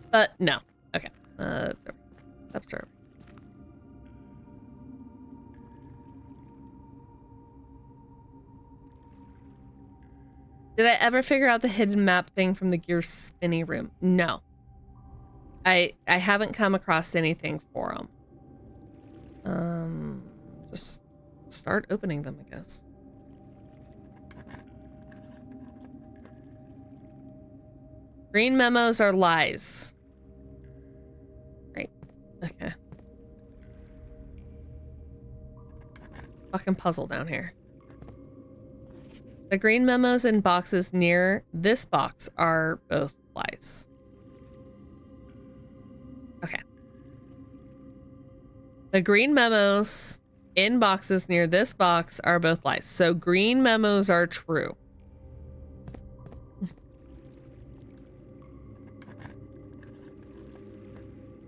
But no. Okay. Observe. Did I ever figure out the hidden map thing from the gear spinny room? No. I haven't come across anything for them. Just start opening them, I guess. Green memos are lies. Right. Okay. Fucking puzzle down here. The green memos and boxes near this box are both lies. Okay. The green memos in boxes near this box are both lies. So green memos are true.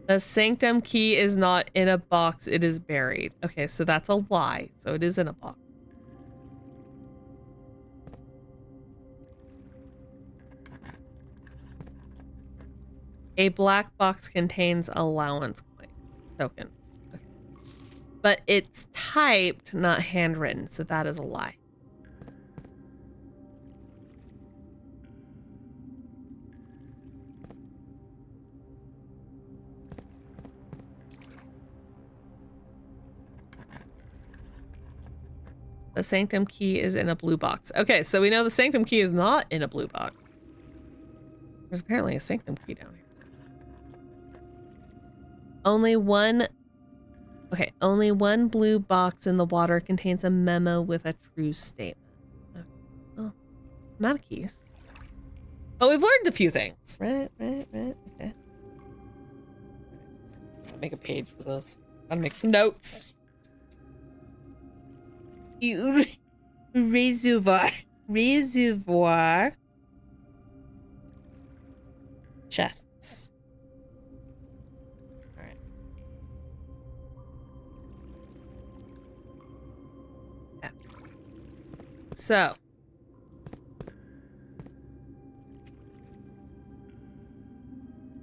The sanctum key is not in a box, it is buried. Okay, so that's a lie. So it is in a box. A black box contains allowance coin tokens. Okay. But it's typed, not handwritten, so that is a lie. The sanctum key is in a blue box. Okay, so we know the sanctum key is not in a blue box. There's apparently a sanctum key down here. Only one blue box in the water contains a memo with a true statement. Oh, I'm out of keys. Oh, we've learned a few things. Right, okay. Gotta make a page for this. Gotta make some notes. Reservoir chests. All right. Yeah. So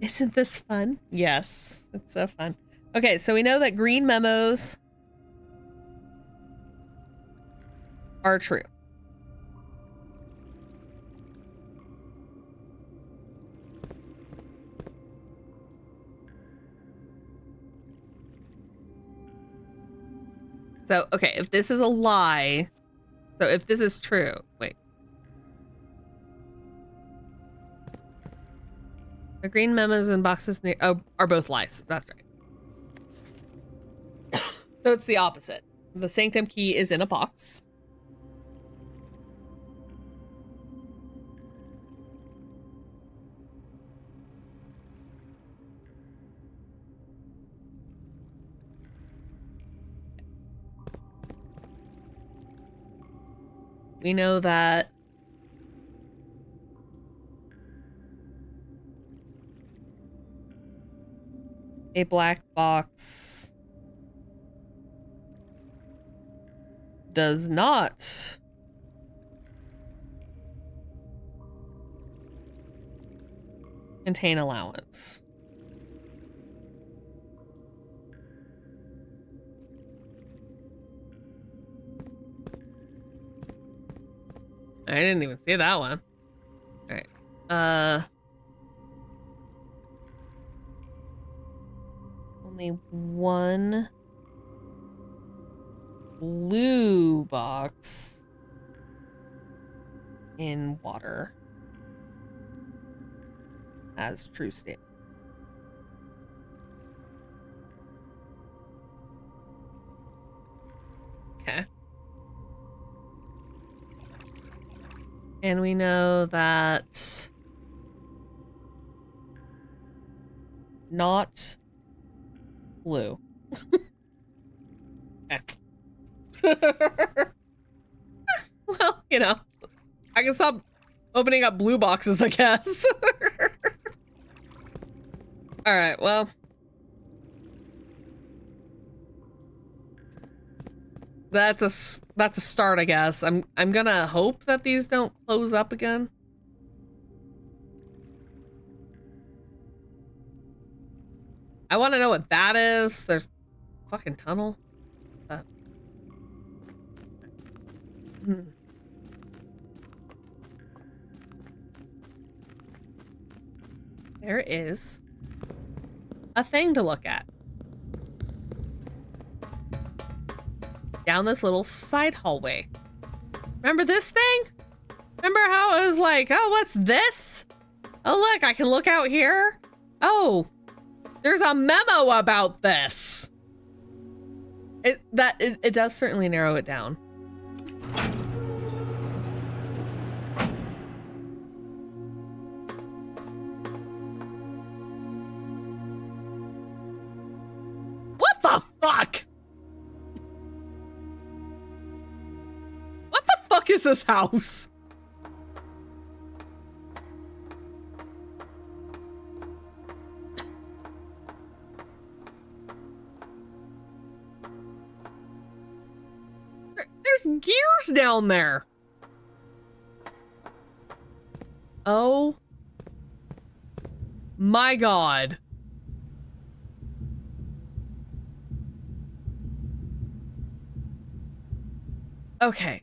isn't this fun? Yes, it's so fun. Okay, so we know that green memos are true. So, okay, if this is a lie, so if this is true, wait. The green memos and boxes near, are both lies. That's right. So it's the opposite. The sanctum key is in a box. We know that a black box does not contain allowance. I didn't even see that one. All right. Only one blue box in water as true state. Okay. And we know that not blue. Well, you know, I can stop opening up blue boxes, I guess. All right, well. That's a start, I guess. I'm gonna hope that these don't close up again. I want to know what that is. There's a fucking tunnel. There is a thing to look at. Down this little side hallway. Remember this thing? Remember how I was like, oh, what's this? Oh, look, I can look out here. Oh, there's a memo about this. It does certainly narrow it down. What the fuck? What the fuck is this house? There's gears down there. Oh my God. Okay.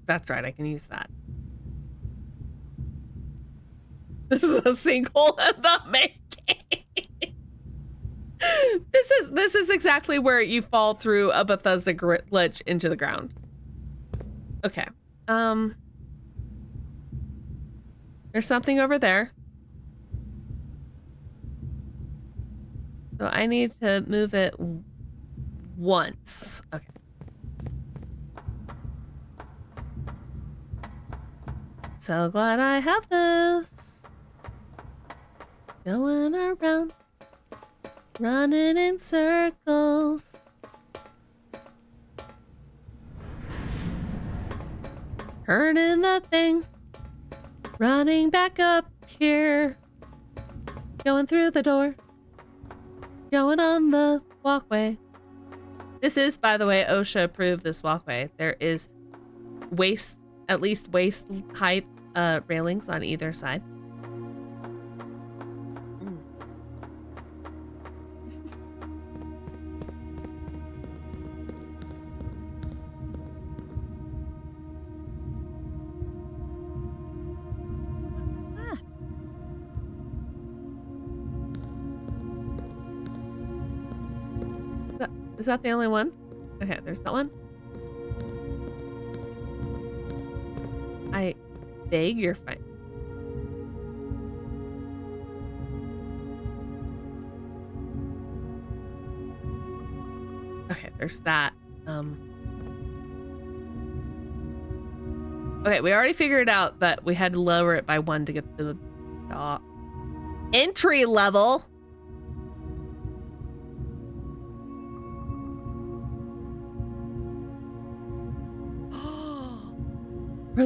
That's right. I can use that. This is a sinkhole in the making. This is exactly where you fall through a Bethesda glitch into the ground. Okay. There's something over there. So I need to move it once. Okay. So glad I have this. Going around. Running in circles. Turning the thing. Running back up here. Going through the door. Going on the walkway. This is, by the way, OSHA approved this walkway. There is at least waist height railings on either side. Is that the only one? Okay, there's that one. I beg your fine. Okay, there's that. Okay, we already figured out that we had to lower it by 1 to get to the entry level. For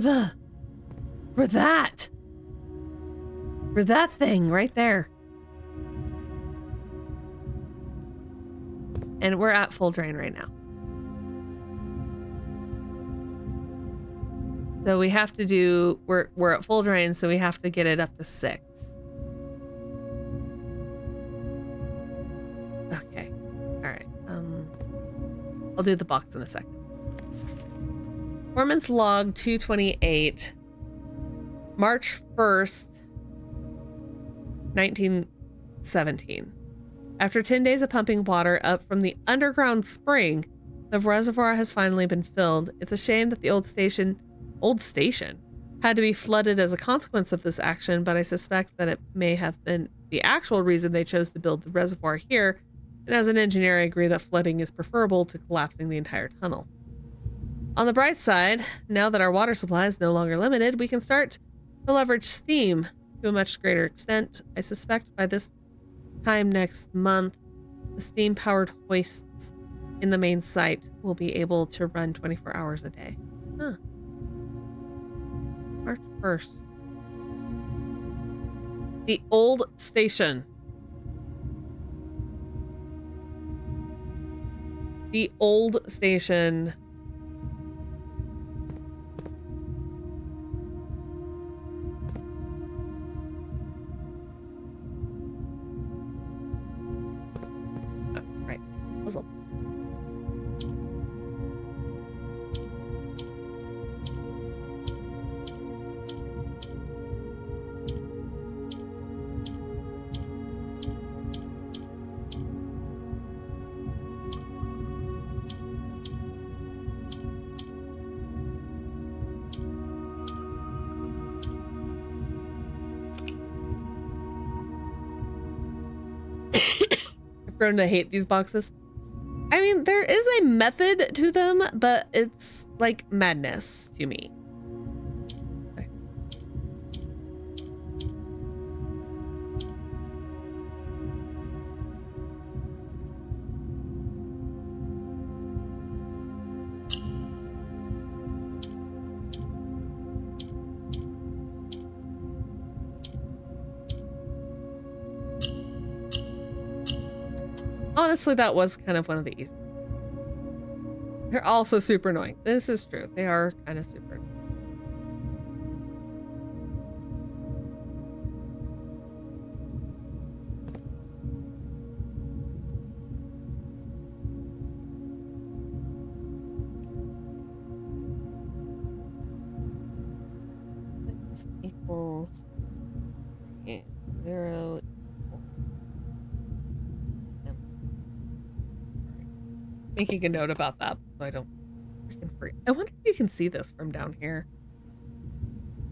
that thing right there. And we're at full drain right now. So we have to do, we're at full drain, so we have to get it up to 6. Okay. All right. I'll do the box in a second. Performance log 228, March 1st, 1917. After 10 days of pumping water up from the underground spring, The reservoir has finally been filled. It's a shame that the old station had to be flooded as a consequence of this action, but I suspect that it may have been the actual reason they chose to build the reservoir here. And as an engineer, I agree that flooding is preferable to collapsing the entire tunnel. On the bright side, now that our water supply is no longer limited, we can start to leverage steam to a much greater extent. I suspect by this time next month, the steam-powered hoists in the main site will be able to run 24 hours a day. Huh. March 1st. The old station. The old station. Oh, right. Puzzle. Grown to hate these boxes. I mean, there is a method to them, but it's like madness to me. Okay. Honestly, that was kind of one of the easy. They're also super annoying. This is true. They are kind of super annoying. This equals 0. Making a note about that so I don't freaking forget. I wonder if you can see this from down here.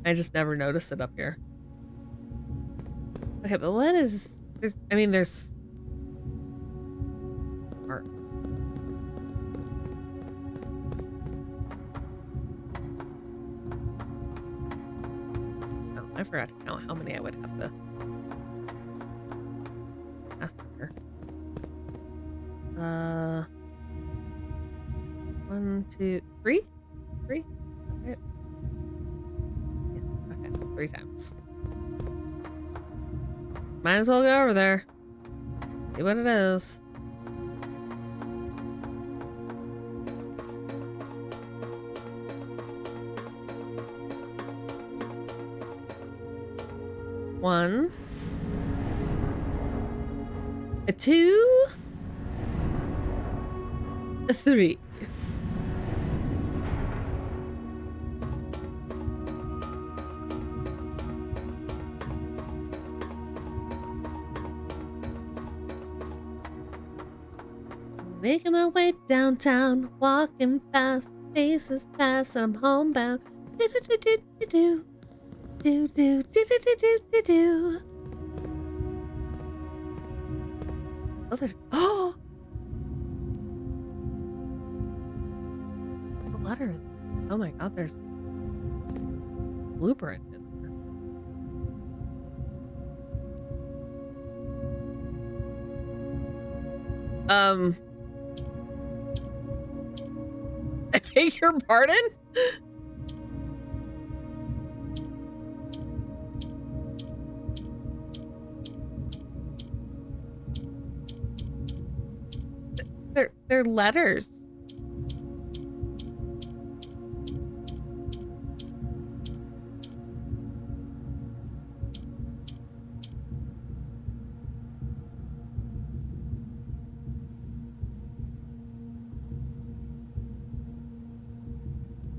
I just never noticed it up here. Okay, but what is there's art. Oh, I forgot to count how many I would have to ask her. 1, 2, 3? 3? Okay. Yeah, okay, 3 times. Might as well go over there. See what it is. One. A 2. A 3. Making my way downtown, walking fast, faces pass, and I'm homebound. Do do do do do do do do do do do do do. Oh, there's the letter. Oh my God, there's blueprint in there. I beg your pardon? They're letters.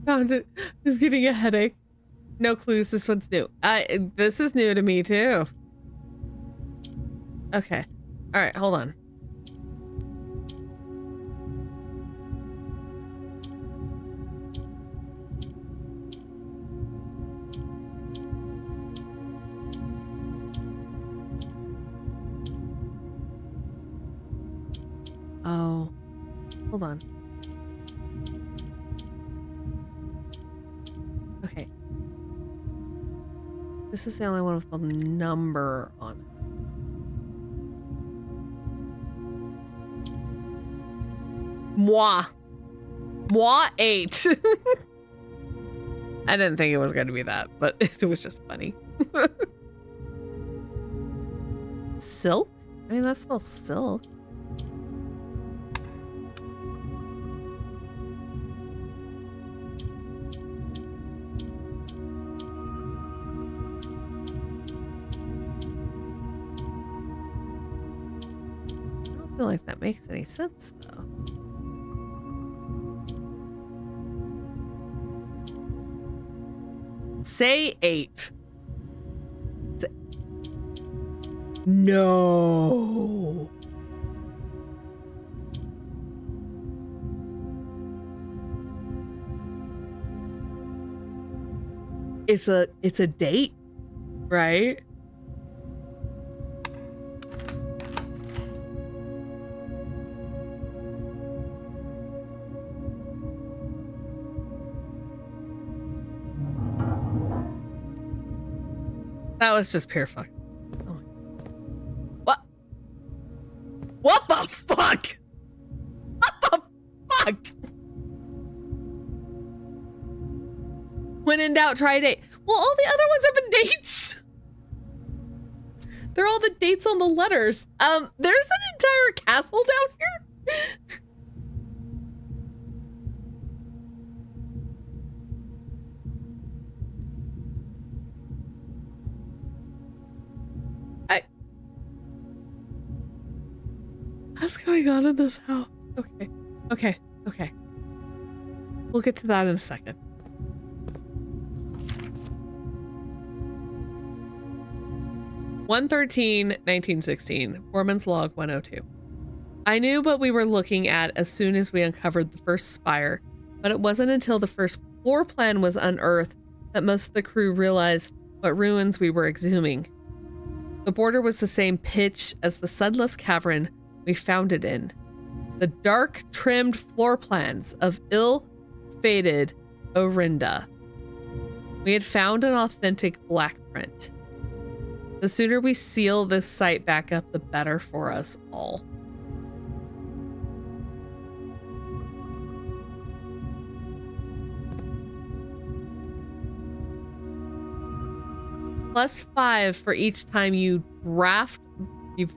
Found it. Just getting a headache. No clues. This one's new. This is new to me too. Okay. All right. Hold on. Oh, hold on. Okay. This is the only one with the number on it. Moi 8. I didn't think it was going to be that, but it was just funny. Silk? I mean, that spells silk. I don't feel like that makes any sense, though. Say 8. No. It's a date, right? That was just pure fuck. Oh. What? What the fuck? What the fuck? When in doubt, try a date. Well, all the other ones have been dates. They're all the dates on the letters. There's an entire castle down here. What's going on in this house? Okay. We'll get to that in a second. 113-1916, Foreman's Log 102. I knew what we were looking at as soon as we uncovered the first spire, but it wasn't until the first floor plan was unearthed that most of the crew realized what ruins we were exhuming. The border was the same pitch as the sunless cavern we found it in. The dark, trimmed floor plans of ill-fated Orinda. We had found an authentic black print. The sooner we seal this site back up, the better for us all. +5 for each time you've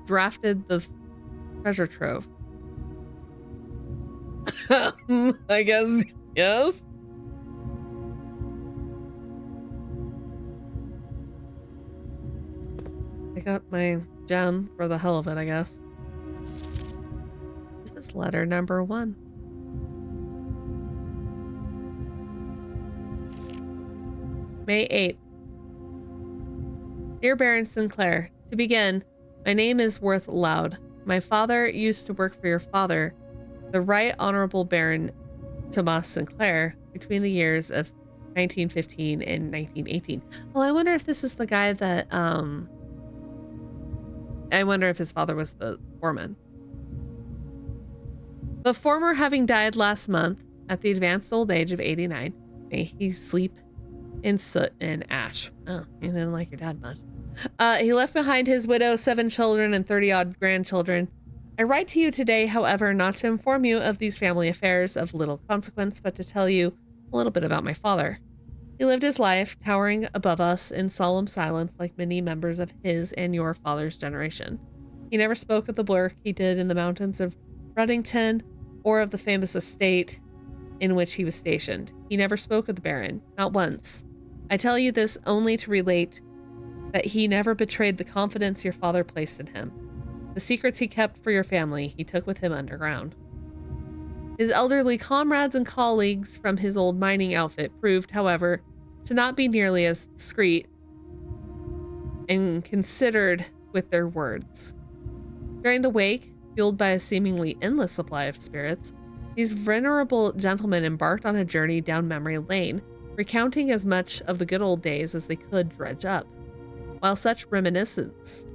drafted the treasure trove. I guess, yes. I got my gem for the hell of it, I guess. This is letter number 1. May 8th. Dear Baron Sinclair, to begin, my name is Worth Loud. My father used to work for your father, the Right Honorable Baron Thomas Sinclair, between the years of 1915 and 1918. Oh, I wonder if this is the guy that, I wonder if his father was the foreman. The former having died last month at the advanced old age of 89, may he sleep in soot and ash. Oh, you didn't like your dad much. He left behind his widow, 7 children, and 30-odd grandchildren. I write to you today, however, not to inform you of these family affairs of little consequence, but to tell you a little bit about my father. He lived his life, towering above us in solemn silence like many members of his and your father's generation. He never spoke of the work he did in the mountains of Ruddington or of the famous estate in which he was stationed. He never spoke of the Baron, not once. I tell you this only to relate that he never betrayed the confidence your father placed in him. The secrets he kept for your family, he took with him underground. His elderly comrades and colleagues from his old mining outfit proved, however, to not be nearly as discreet and considered with their words. During the wake, fueled by a seemingly endless supply of spirits, these venerable gentlemen embarked on a journey down memory lane, recounting as much of the good old days as they could dredge up. While such reminiscence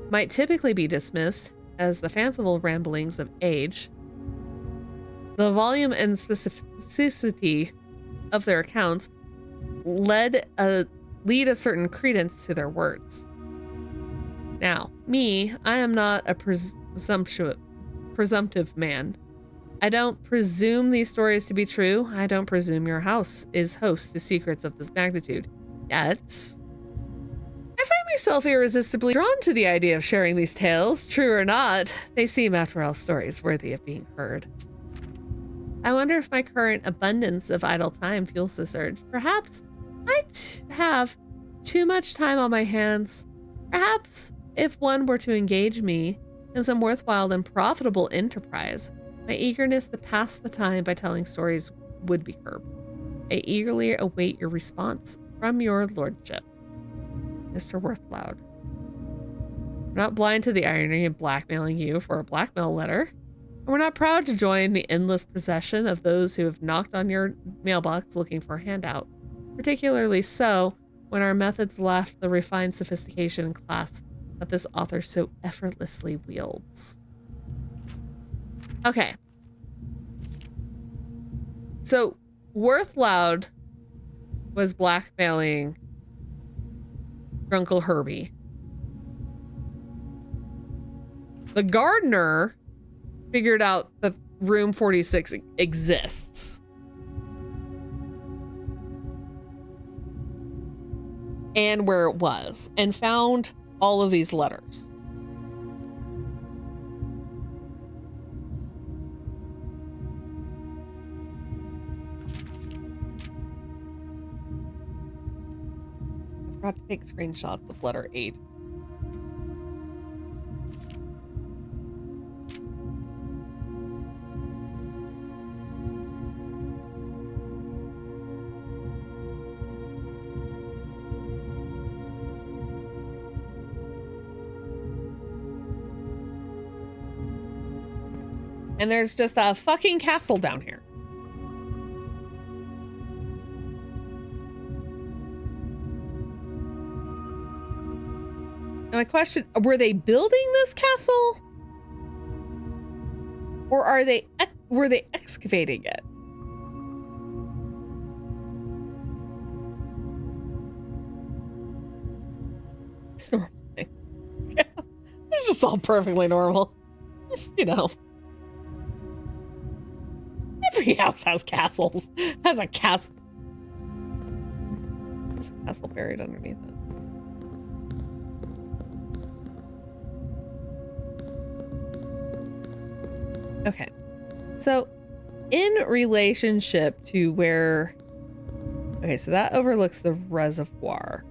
might typically be dismissed as the fanciful ramblings of age, The volume and specificity of their accounts lead a certain credence to their words. Now, I am not a presumptive man. I don't presume these stories to be true. I don't presume your house is host to secrets of this magnitude. Yet, I find myself irresistibly drawn to the idea of sharing these tales. True or not, they seem, after all, stories worthy of being heard. I wonder if my current abundance of idle time fuels this urge. Perhaps I have too much time on my hands. Perhaps if one were to engage me in some worthwhile and profitable enterprise, my eagerness to pass the time by telling stories would be curbed. I eagerly await your response from your lordship, Mr. Worthloud. We're not blind to the irony of blackmailing you for a blackmail letter. And we're not proud to join the endless procession of those who have knocked on your mailbox looking for a handout. Particularly so when our methods lack the refined sophistication and class that this author so effortlessly wields. Okay. So, Worthloud was blackmailing Grunkle Herbie. The gardener figured out that room 46 exists. And where it was, and found all of these letters. I forgot to take screenshots of letter 8. And there's just a fucking castle down here. And my question, were they building this castle? Or were they excavating it? It's normal thing. Yeah, it's just all perfectly normal. Just, you know. Every house has castles. Has a castle. There's a castle buried underneath it. Okay. So, in relationship to where... Okay, so that overlooks the reservoir.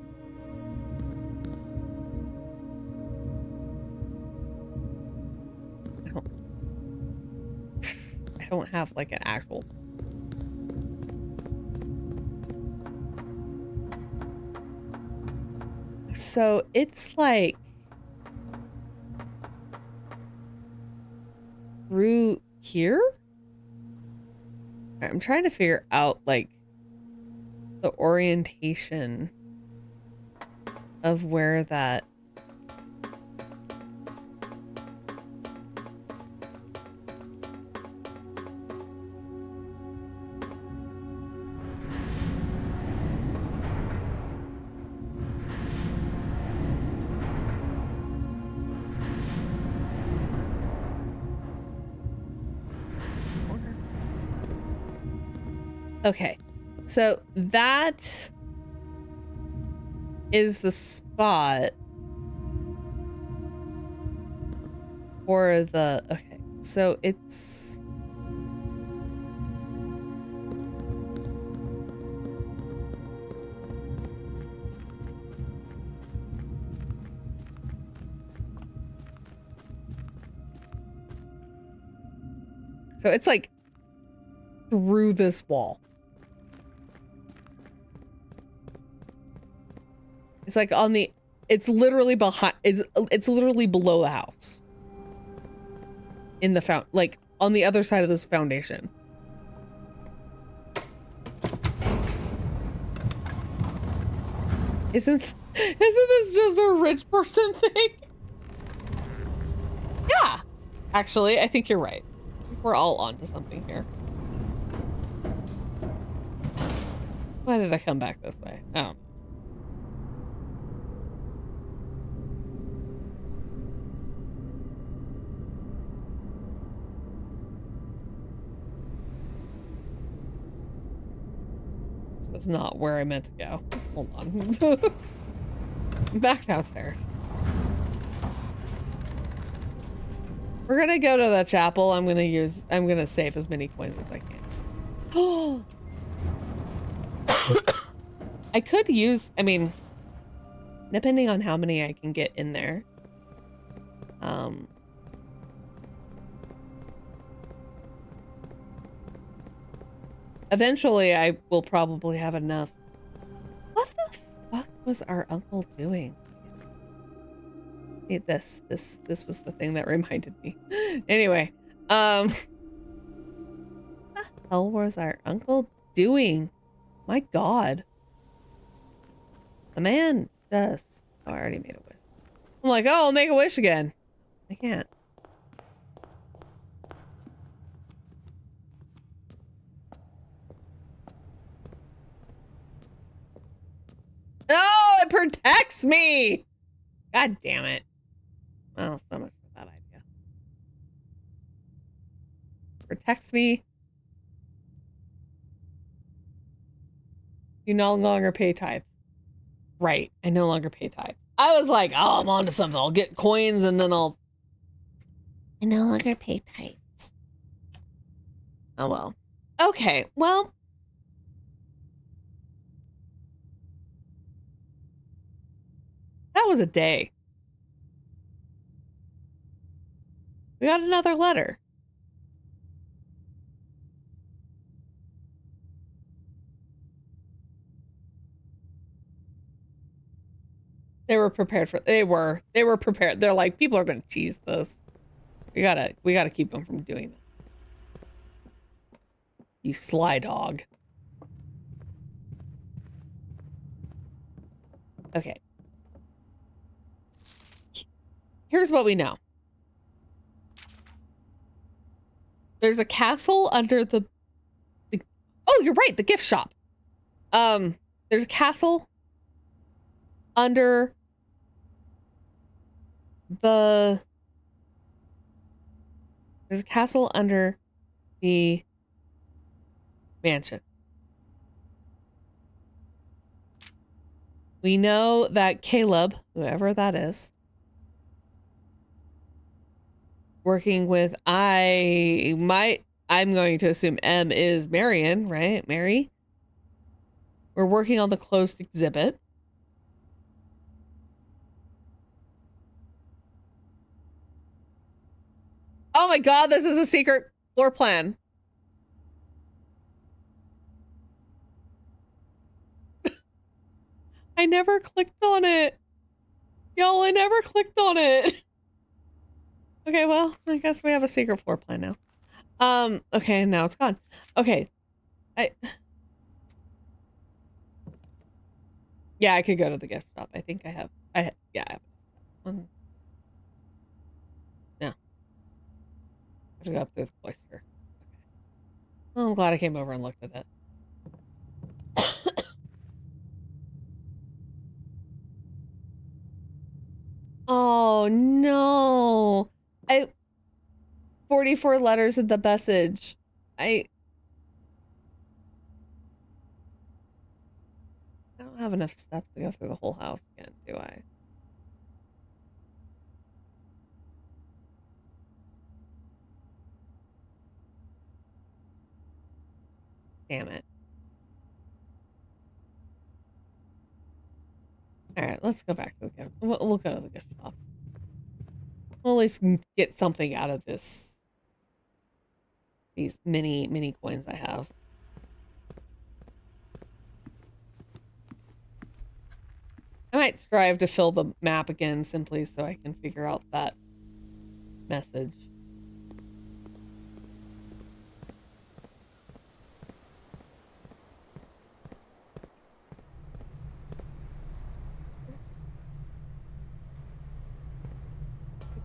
I don't have like an actual... So it's like through here? I'm trying to figure out like the orientation of where that... Okay, so that is the spot for the... Okay, so it's... So it's like through this wall. It's like on the... It's literally behind... It's literally below the house. In the like on the other side of this foundation. Isn't this just a rich person thing? Yeah. Actually, I think you're right. We're all onto something here. Why did I come back this way? I don't know. This was not where I meant to go. Hold on. I'm back downstairs. We're gonna go to the chapel. I'm gonna save as many coins as I can. Oh, I could use, I mean, depending on how many I can get in there. Eventually I will probably have enough. What the fuck was our uncle doing? This was the thing that reminded me. Anyway, what the hell was our uncle doing? My God. The man just, oh, I already made a wish. I'm like, oh, I'll make a wish again. I can't. Oh, it protects me. God damn it. Well, so much for that idea. Protects me. You no longer pay tithes. Right. I no longer pay tithes. I was like, oh, I'm on to something. I'll get coins and then I no longer pay tithes. Oh, well. Okay. Well. That was a day. We got another letter. They were prepared for, they were prepared. They're like, people are going to cheese this. We gotta keep them from doing that. You sly dog. Okay. Here's what we know. There's a castle under the oh, you're right, the gift shop. There's a castle under the mansion. We know that Caleb, whoever that is, working with I'm going to assume M is Marion, right? Mary. We're working on the closed exhibit. Oh my God, this is a secret floor plan. I never clicked on it. Y'all, I never clicked on it. Okay, well, I guess we have a secret floor plan now. Okay, now it's gone. Okay. Yeah, I could go to the gift shop. I think I have. Yeah, I have one. No. I have to go up through the cloister. Okay. Well, I'm glad I came over and looked at it. Oh no. 44 letters in the message. I don't have enough steps to go through the whole house again, do I? Damn it. All right, let's go back to the gift. We'll go to the gift shop. We'll at least get something out of this. These mini coins I have. I might strive to fill the map again simply so I can figure out that message.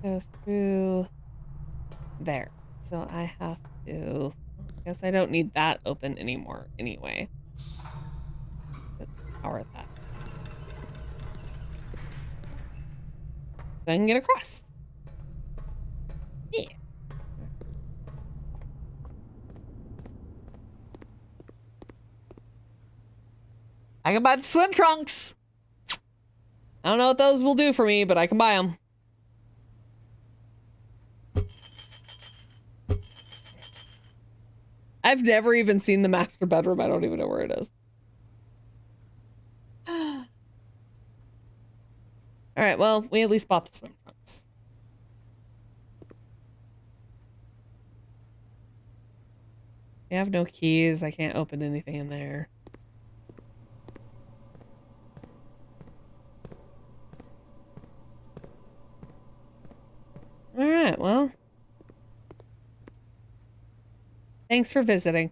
Go through there. So I have to, I guess I don't need that open anymore anyway. power that. Then get across. Yeah. I can buy the swim trunks. I don't know what those will do for me, but I can buy them. I've never even seen the master bedroom. I don't even know where it is. All right, well, we at least bought the swim trunks. I have no keys. I can't open anything in there. All right, well. Thanks for visiting.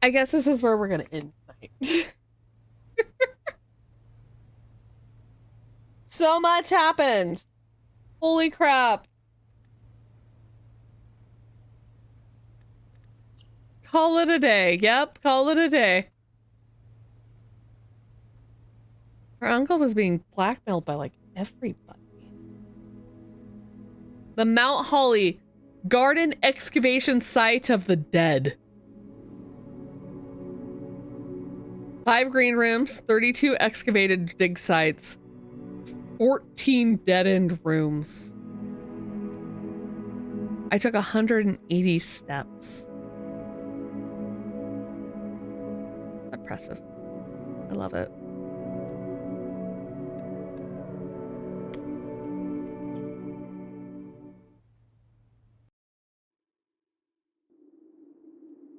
I guess this is where we're gonna end tonight. So much happened. Holy crap. Call it a day. Yep, call it a day. Her uncle was being blackmailed by like everybody. The Mount Holly Garden Excavation Site of the Dead. 5 green rooms, 32 excavated dig sites, 14 dead-end rooms. I took 180 steps. Impressive. I love it.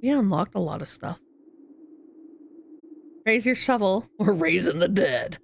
We unlocked a lot of stuff. Raise your shovel. We're raising the dead.